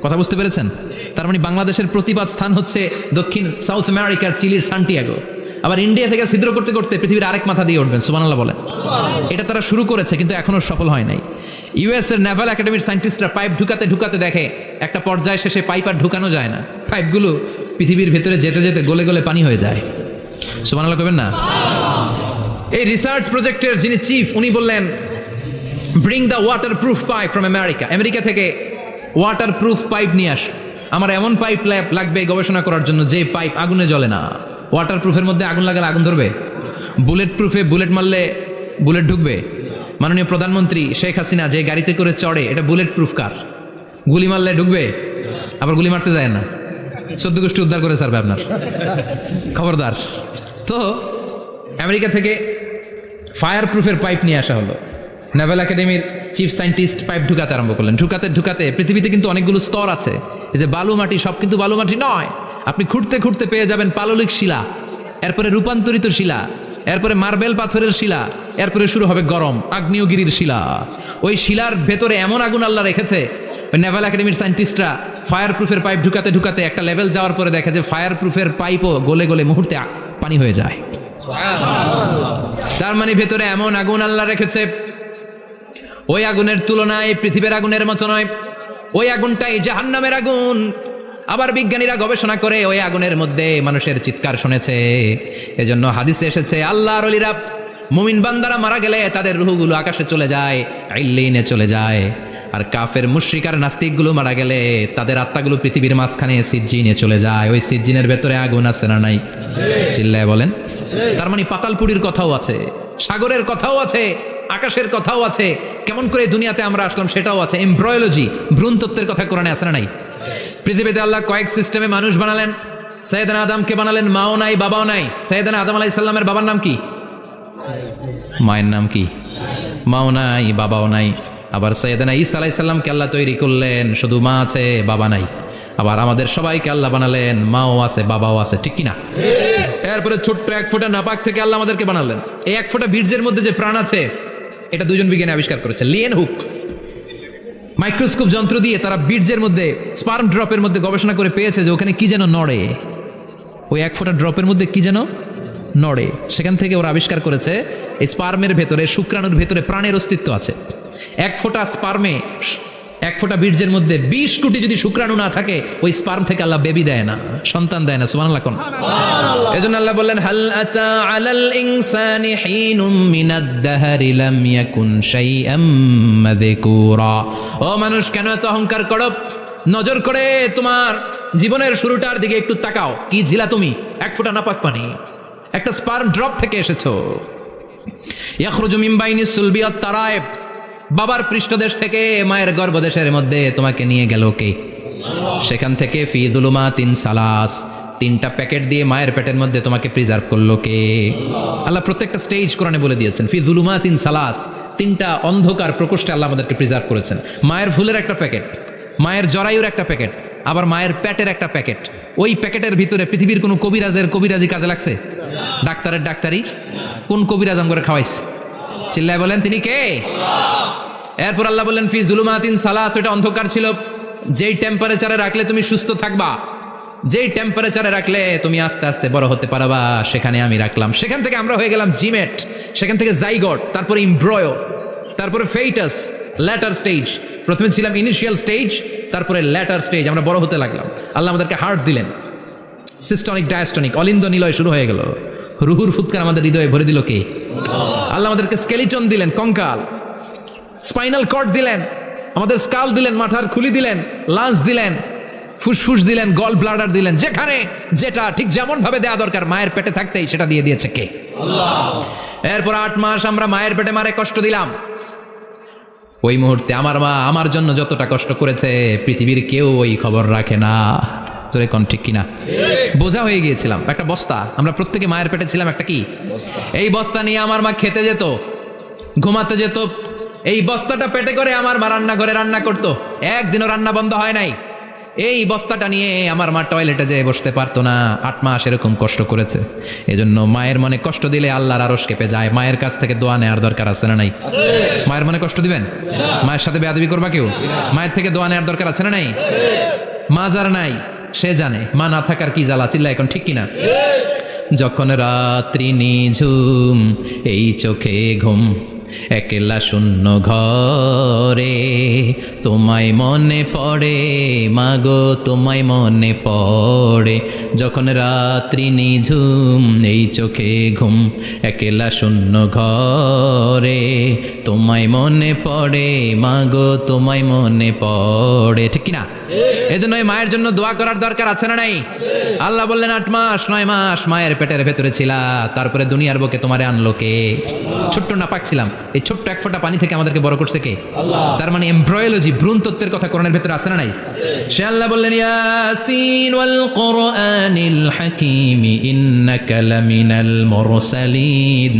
কথা বুঝতে পেরেছেন? তার মানে বাংলাদেশের প্রতিপাদ স্থান হচ্ছে দক্ষিণ সাউথ আমেরিকার চিলির সান্টিয়াগো। আবার ইন্ডিয়া থেকে ছিদ্র করতে করতে পৃথিবীর আরেক মাথা দিয়ে উঠবেন। সুবহানাল্লাহ বলেন। এটা তারা শুরু করেছে, কিন্তু এখনো সফল হয় নাই। ইউএস এর নেভাল একাডেমির সায়েন্টিস্টরা পাইপ ঢুকাতে ঢুকাতে দেখে একটা পর্যায় শেষে পাইপ আর ঢুকানো যায় না। পাইপগুলো পৃথিবীর ভেতরে যেতে যেতে গলে গলে পানি হয়ে যায়। সুবহানাল্লাহ কবেন না? এই রিসার্চ প্রজেক্টের যিনি চিফ, উনি বললেন bring the water proof pipe from America. America থেকে ওয়াটার প্রুফ পাইপ নিয়ে আস। আমার এমন পাইপ লাগবে গবেষণা করার জন্য যে পাইপ আগুনে জ্বলে না। ওয়াটার প্রুফের মধ্যে আগুন লাগালে আগুন ধরবে? বুলেট প্রুফে বুলেট মারলে বুলেট ঢুকবে? মাননীয় প্রধানমন্ত্রী শেখ হাসিনা যে গাড়িতে করে চড়ে, এটা বুলেট প্রুফ কার? গুলি মারলে ঢুকবে? আবার গুলি মারতে যায় না। 14 গোষ্ঠী উদ্ধার করে ছাড়বে আপনার, খবরদার। তো আমেরিকা থেকে ফায়ার প্রুফের পাইপ নিয়ে আসা হলো। নেভাল একাডেমির চিফ সায়েন্টিস্ট পাইপ ঢুকাতে আরম্ভ করলেন। ঢুকাতে ঢুকাতে পৃথিবীতে কিন্তু অনেকগুলো স্তর আছে। এই যে বালু মাটি, সব কিন্তু বালু মাটি নয়। আপনি খুঁড়তে খুঁড়তে পেয়ে যাবেন পাললিক শিলা, এরপরে রূপান্তরিত শিলা, এরপরে মার্বেল পাথরের শিলা, এরপরে শুরু হবে গরম আগ্নেয়গিরির শিলা। ওই শিলার ভেতরে এমন আগুন আল্লাহ রেখেছে, ওই নেভাল একাডেমির সায়েন্টিস্টরা ফায়ার প্রুফের পাইপ ঢুকাতে ঢুকাতে একটা লেভেল যাওয়ার পরে দেখে যে ফায়ার প্রুফের পাইপও গলে গলে মুহূর্তে পানি হয়ে যায়। তার মানে ভেতরে এমন আগুন আল্লাহ রেখেছে, ওই আগুনের তুলনায় পৃথিবীর আগুনের মতো নয়। ওই আগুনটাই জাহান্নামের আগুন। আবার বিজ্ঞানীরা গবেষণা করে ওই আগুনের মধ্যে মানুষের চিৎকার শুনেছে। এজন্য হাদিসে এসেছে আল্লাহর ওলিরা মুমিন বান্দারা মারা গেলে তাদের রূহগুলো আকাশে চলে যায়, ইল্লিনে চলে যায়। আর কাফের মুশরিক আর নাস্তিকগুলো মারা গেলে তাদের আত্মাগুলো পৃথিবীর মাঝখানে সিজ্জিনে চলে যায়। ওই সিজ্জিনের ভেতরে আগুন আছে না নাই? চিল্লায় বলেন। তার মানে পাতালপুরীর কথাও আছে, সাগরের কথাও আছে, আকাশের কথাও আছে। কেমন করে দুনিয়াতে আমরা আসলাম সেটাও আছে। এমব্রয়োলজি, ভ্রূণতত্ত্বের কথা কোরআনে আছে না নাই? পৃথিবীতে আল্লাহ কয়েক সিস্টেমে মানুষ বানালেন। সৈয়দনা আদমকে বানালেন, মাও নাই বাবাও নাই। সৈয়দনা আদম আলাইহিস সালামের বাবার নাম কি? মায়ের নাম কি? মাও নাই বাবাও নাই। আবার সৈয়দনা ঈসা আলাইহিস সালামকে আল্লাহ তৈরি করলেন, শুধু মা আছে বাবা নাই। আবার আমাদের সবাইকে আল্লাহ বানালেন, মাও আছে বাবাও আছে, ঠিক কিনা? এরপরে ছোট্ট এক ফোঁটা নাপাক থেকে আল্লাহ আমাদেরকে বানালেন। এই এক ফোঁটা বীর্যের মধ্যে যে প্রাণ আছে, এটা দুজন বিজ্ঞানী আবিষ্কার করেছে। লিয়েন হুক মাইক্রোস্কোপ যন্ত্র দিয়ে তারা বীর্যের মধ্যে, স্পার্ম ড্রপের মধ্যে গবেষণা করে পেয়েছে যে ওখানে কি যেন নড়ে। ওই এক ফোঁটা ড্রপের মধ্যে কি যেন নড়ে। সেখান থেকে ওরা আবিষ্কার করেছে এই স্পার্মের ভেতরে, শুক্রাণুর ভেতরে প্রাণের অস্তিত্ব আছে। এক ফোঁটা স্পার্মে, এক ফোঁটা বীর্যের মধ্যে 20 কোটি যদি শুক্রাণু না থাকে, ওই স্পার্ম থেকে আল্লাহ বেবি দেয় না, সন্তান দেয় না। সুবহানাল্লাহ কোন? এজন্য আল্লাহ বললেন হাল আতা আলাল ইনসানি হিনুম মিনাদ দাহরি লাম ইয়াকুন শাইআম মাযকুরা। ও মানুষ, কেন এত অহংকার করো? নজর করে তোমার জীবনের শুরুটার দিকে একটু তাকাও। কি ছিলা তুমি? এক ফোঁটা নাপাক পানি, একটা স্পার্ম ড্রপ থেকে এসেছো। ইয়াখরুজু মিন বাইনিস সুলবি ওয়াত তারায়েব। বাবার পৃষ্ঠদেশ থেকে মায়ের গর্ভদেশের মধ্যে তোমাকে নিয়ে গেল কে? সেখান থেকে ফি যুলুমাতিন সালাস, 3টা প্যাকেট দিয়ে মায়ের পেটের মধ্যে তোমাকে প্রিজার্ভ করলো কে? আল্লাহ প্রত্যেকটা স্টেজ কোরআনে বলে দিয়েছেন। ফি যুলুমাতিন সালাস, 3টা অন্ধকার প্রকোষ্ঠে আল্লাহ আমাদেরকে প্রিজার্ভ করেছেন। মায়ের ফুলের একটা প্যাকেট, মায়ের জরায়ুর একটা প্যাকেট, আবার মায়ের পেটের একটা প্যাকেট। ওই প্যাকেটের ভিতরে পৃথিবীর কোনো কবিরাজি কাজে লাগছে? ডাক্তারের ডাক্তারি কোন কবিরাজ করে খাওয়াইছে? চিল্লায় বলেন তিনি কে? এরপর আল্লাহ বললেন ফি যুলুমাতিন সালাস, ওটা অন্ধকার ছিল। যেই টেম্পারেচারে রাখলে তুমি সুস্থ থাকবা, যেই টেম্পারেচারে রাখলে তুমি আস্তে আস্তে বড় হতে পারবা, সেখানে আমি রাখলাম। সেখান থেকে আমরা হয়ে গেলাম জিমেট, সেখান থেকে জাইগট, তারপরে ইমব্রয়ো, তারপরে ফেইটাস, ল্যাটার স্টেজ। প্রথমে ছিলাম ইনিশিয়াল স্টেজ, তারপরে ল্যাটার স্টেজ, আমরা বড় হতে লাগলাম। আল্লাহ আমাদেরকে হার্ট দিলেন, সিস্টনিক ডায়াস্টনিক, অলিন্দ নিলয় শুরু হয়ে গেল। রুহুর ফুৎকার আমাদের হৃদয়ে ভরে দিল কে? আল্লাহ আমাদেরকে স্কেলিটন দিলেন, কঙ্কাল, স্পাইনাল কর্ড দিলেন, আমাদের স্কাল দিলেন, মাথার খুলি দিলেন, লাঞ্চ দিলেন, ফুসফুস দিলেন, গল ব্লাডার দিলেন। যেখানে যেটা ঠিক যেমন ভাবে দেয়া দরকার মায়ের পেটে থাকতেই সেটা দিয়ে দিয়েছে কে? আল্লাহ। এরপর 8 মাস আমরা মায়ের পেটে মারে কষ্ট দিলাম। ওই মুহূর্তে আমার মা আমার জন্য যতটা কষ্ট করেছে পৃথিবীর কেউ ওই খবর রাখে না। জোরে কোন ঠিক কিনা? বোঝা হয়ে গিয়েছিলাম, একটা বস্তা। আমরা প্রত্যেকে মায়ের পেটে ছিলাম একটা কি? এই বস্তা নিয়ে আমার মা খেতে যেত, ঘুমাতে যেত। এই বস্তাটা পেটে করে আমার মা রান্নাঘরে রান্না করত, একদিনও রান্না বন্ধ হয় নাই। এই বস্তাটা নিয়ে আমার মা টয়লেটে যেয়ে বসতে পারতো না। 8 মাস এরকম কষ্ট করেছে। এজন্য মায়ের মনে কষ্ট দিলে আল্লাহর আরশ কেঁপে যায়। মায়ের কাছ থেকে দোয়া নেওয়ার দরকার আছে না নাই? মায়ের মনে কষ্ট দিবেন? মায়ের সাথে বেয়াদবি করবা কেউ? মায়ের থেকে দোয়া নেওয়ার দরকার আছে না নাই? মা যার নাই সে জানে মা না থাকার কি জ্বালা। চিল্লা এখন ঠিক কিনা? যখন রাত্রি নিঝুম, এই চোখে ঘুম, একলা শূন্য ঘরে, তোমায় মনে পড়ে মাগো, তোমায় মনে পড়ে। যখন রাত্রি নিঝুম, এই চোখে ঘুম, একলা শূন্য ঘরে, তোমায় মনে পড়ে মাগো, তোমায় মনে পড়ে। ঠিক কিনা? এই জন্য মায়ের জন্য দোয়া করার দরকার আছে না নাই? আল্লাহ বললেন 8 মাস 9 মাস মায়ের পেটের ভেতরে ছিলা, তারপরে দুনিয়ার বুকে তোমারে আনলো কে? ছোট্ট নাপাক ছিলাম, এই ছোট্ট এক ফোঁটা পানি থেকে আমাদেরকে বড় করছে কে? আল্লাহ। তার মানে এমব্রয়োলজি, ভ্রূণতত্ত্বের কথা কোরআনের ভেতরে আছে না নাই? সে আল্লাহ বললেন ইয়াসিন ওয়াল কুরআনিল হাকীম ইন্নাকা লামিনাল মুরসালিন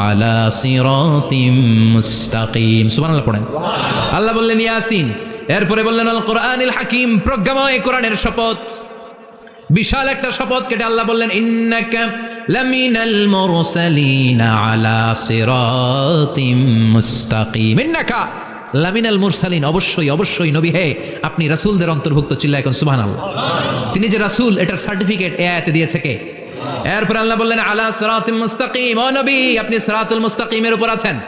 আলা সিরাতিম মুস্তাকিম। সুবহানাল্লাহ পড়েন। আল্লাহ বললেন ইয়াসিন, এরপরে বললেন আল কোরআনিল হাকিম, প্রজ্ঞাময় কোরআনের শপথ। বিশাল একটা শপথ কেটে আল্লাহ বললেন ইন্নাকা লামিনাল মুরসালিনা আলা সিরাতিম মুস্তাকিম। ইন্নাকা লামিনাল মুরসালিন, অবশ্যই অবশ্যই নবী হে আপনি রাসূলদের অন্তর্ভুক্ত। চিল্লায় এখন সুবহানাল্লাহ। তিনি যে রাসূল এটার সার্টিফিকেট এই আয়াতে দিয়েছে কে? এরপর আল্লাহ বললেন আলা সিরাতিম মুস্তাকিম, ও নবী আপনি সিরাতুল মুস্তাকিমের উপর আছেন।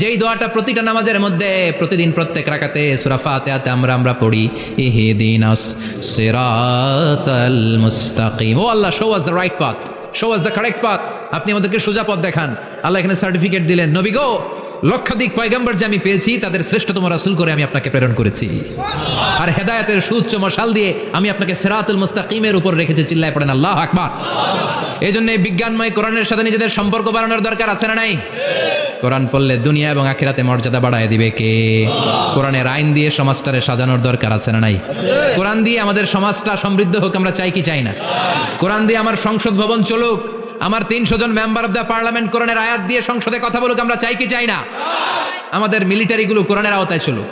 যেই দোয়াটা প্রতিটা নামাজের মধ্যে প্রতিদিন প্রত্যেক রাকাতে সূরা ফাতিহাতে আমরা পড়ি, ইহদিনাস সিরাতাল মুস্তাকিম। ও আল্লাহ, show us the right path, show us the correct path. আপনি আমাদেরকে সোজা পথ দেখান। আল্লাহ এখানে সার্টিফিকেট দিলেন, নবী গো লক্ষাধিক পয়গম্বর যে আমি পেয়েছি তাদের শ্রেষ্ঠতম রাসূল করে আমি আপনাকে প্রেরণ করেছি, আর হেদায়েতের সুউচ্চ মশাল দিয়ে আমি আপনাকে সিরাতুল মুস্তাকিমের উপর রেখেছি। চিল্লায় পড়েন আল্লাহু আকবার। এই জন্য বিজ্ঞানময় কোরআনের সাথে নিজেদের সম্পর্ক বাড়ানোর দরকার আছে না নাই? কোরআন পড়লে দুনিয়া এবং আখিরাতে মর্যাদা বাড়ায় দিবে কে? কোরআনের আইন দিয়ে সমাজটারে সাজানোর দরকার আছে না নাই? কোরআন দিয়ে আমাদের সমাজটা সমৃদ্ধ হোক, আমরা চাই কি চাই না? কোরআন দিয়ে আমার সংসদ ভবন চলুক, আমার 300 জন মেম্বার অফ দ্য পার্লামেন্ট কোরআনের আয়াত দিয়ে সংসদে কথা বলুক, আমরা চাই কি চাই না? আমাদের মিলিটারিগুলো কোরআনের আওতায় চলুক,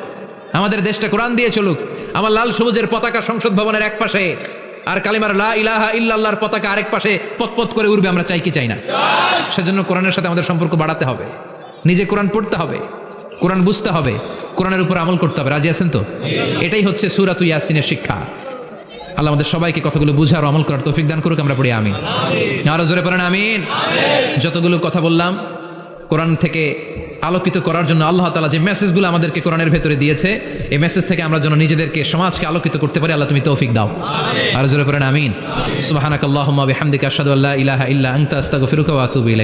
আমাদের দেশটা কোরআন দিয়ে চলুক। আমার লাল সবুজের পতাকা সংসদ ভবনের এক পাশে, আর কালিমার লা ইলাহা ইল্লাল্লাহর পতাকা আরেক পাশে পতপত করে উড়বে, আমরা চাই কি চাই না? সেজন্য কোরআনের সাথে আমাদের সম্পর্ক বাড়াতে হবে, নিজে কোরআন পড়তে হবে, কোরআন বুঝতে হবে, কোরআনের উপর আমল করতে হবে। রাজি আছেন তো? এটাই হচ্ছে সূরাতুল ইয়াসিনের শিক্ষা। আল্লাহ আমাদের সবাইকে কথাগুলো বুঝার আমল করার তৌফিক দান করুক, আমরা পড়ি আমিন। আরো জোরে পড়েন আমিন। যতগুলো কথা বললাম কোরআন থেকে আলোকিত করার জন্য আল্লাহ তাআলা যে মেসেজগুলো আমাদেরকে কোরআনের ভেতরে দিয়েছে, এই মেসেজ থেকে আমরা যেন নিজেদেরকে সমাজকে আলোকিত করতে পারি, আল্লাহ তুমি তৌফিক দাও। আরো জোরে পড়েন আমিন। সুবহানাকাল্লাহুম্মা বিহামদিকা আশহাদু আল্লা ইলাহা ইল্লা আনতা আস্তাগফিরুকা ওয়া আতুবু ইলাইক।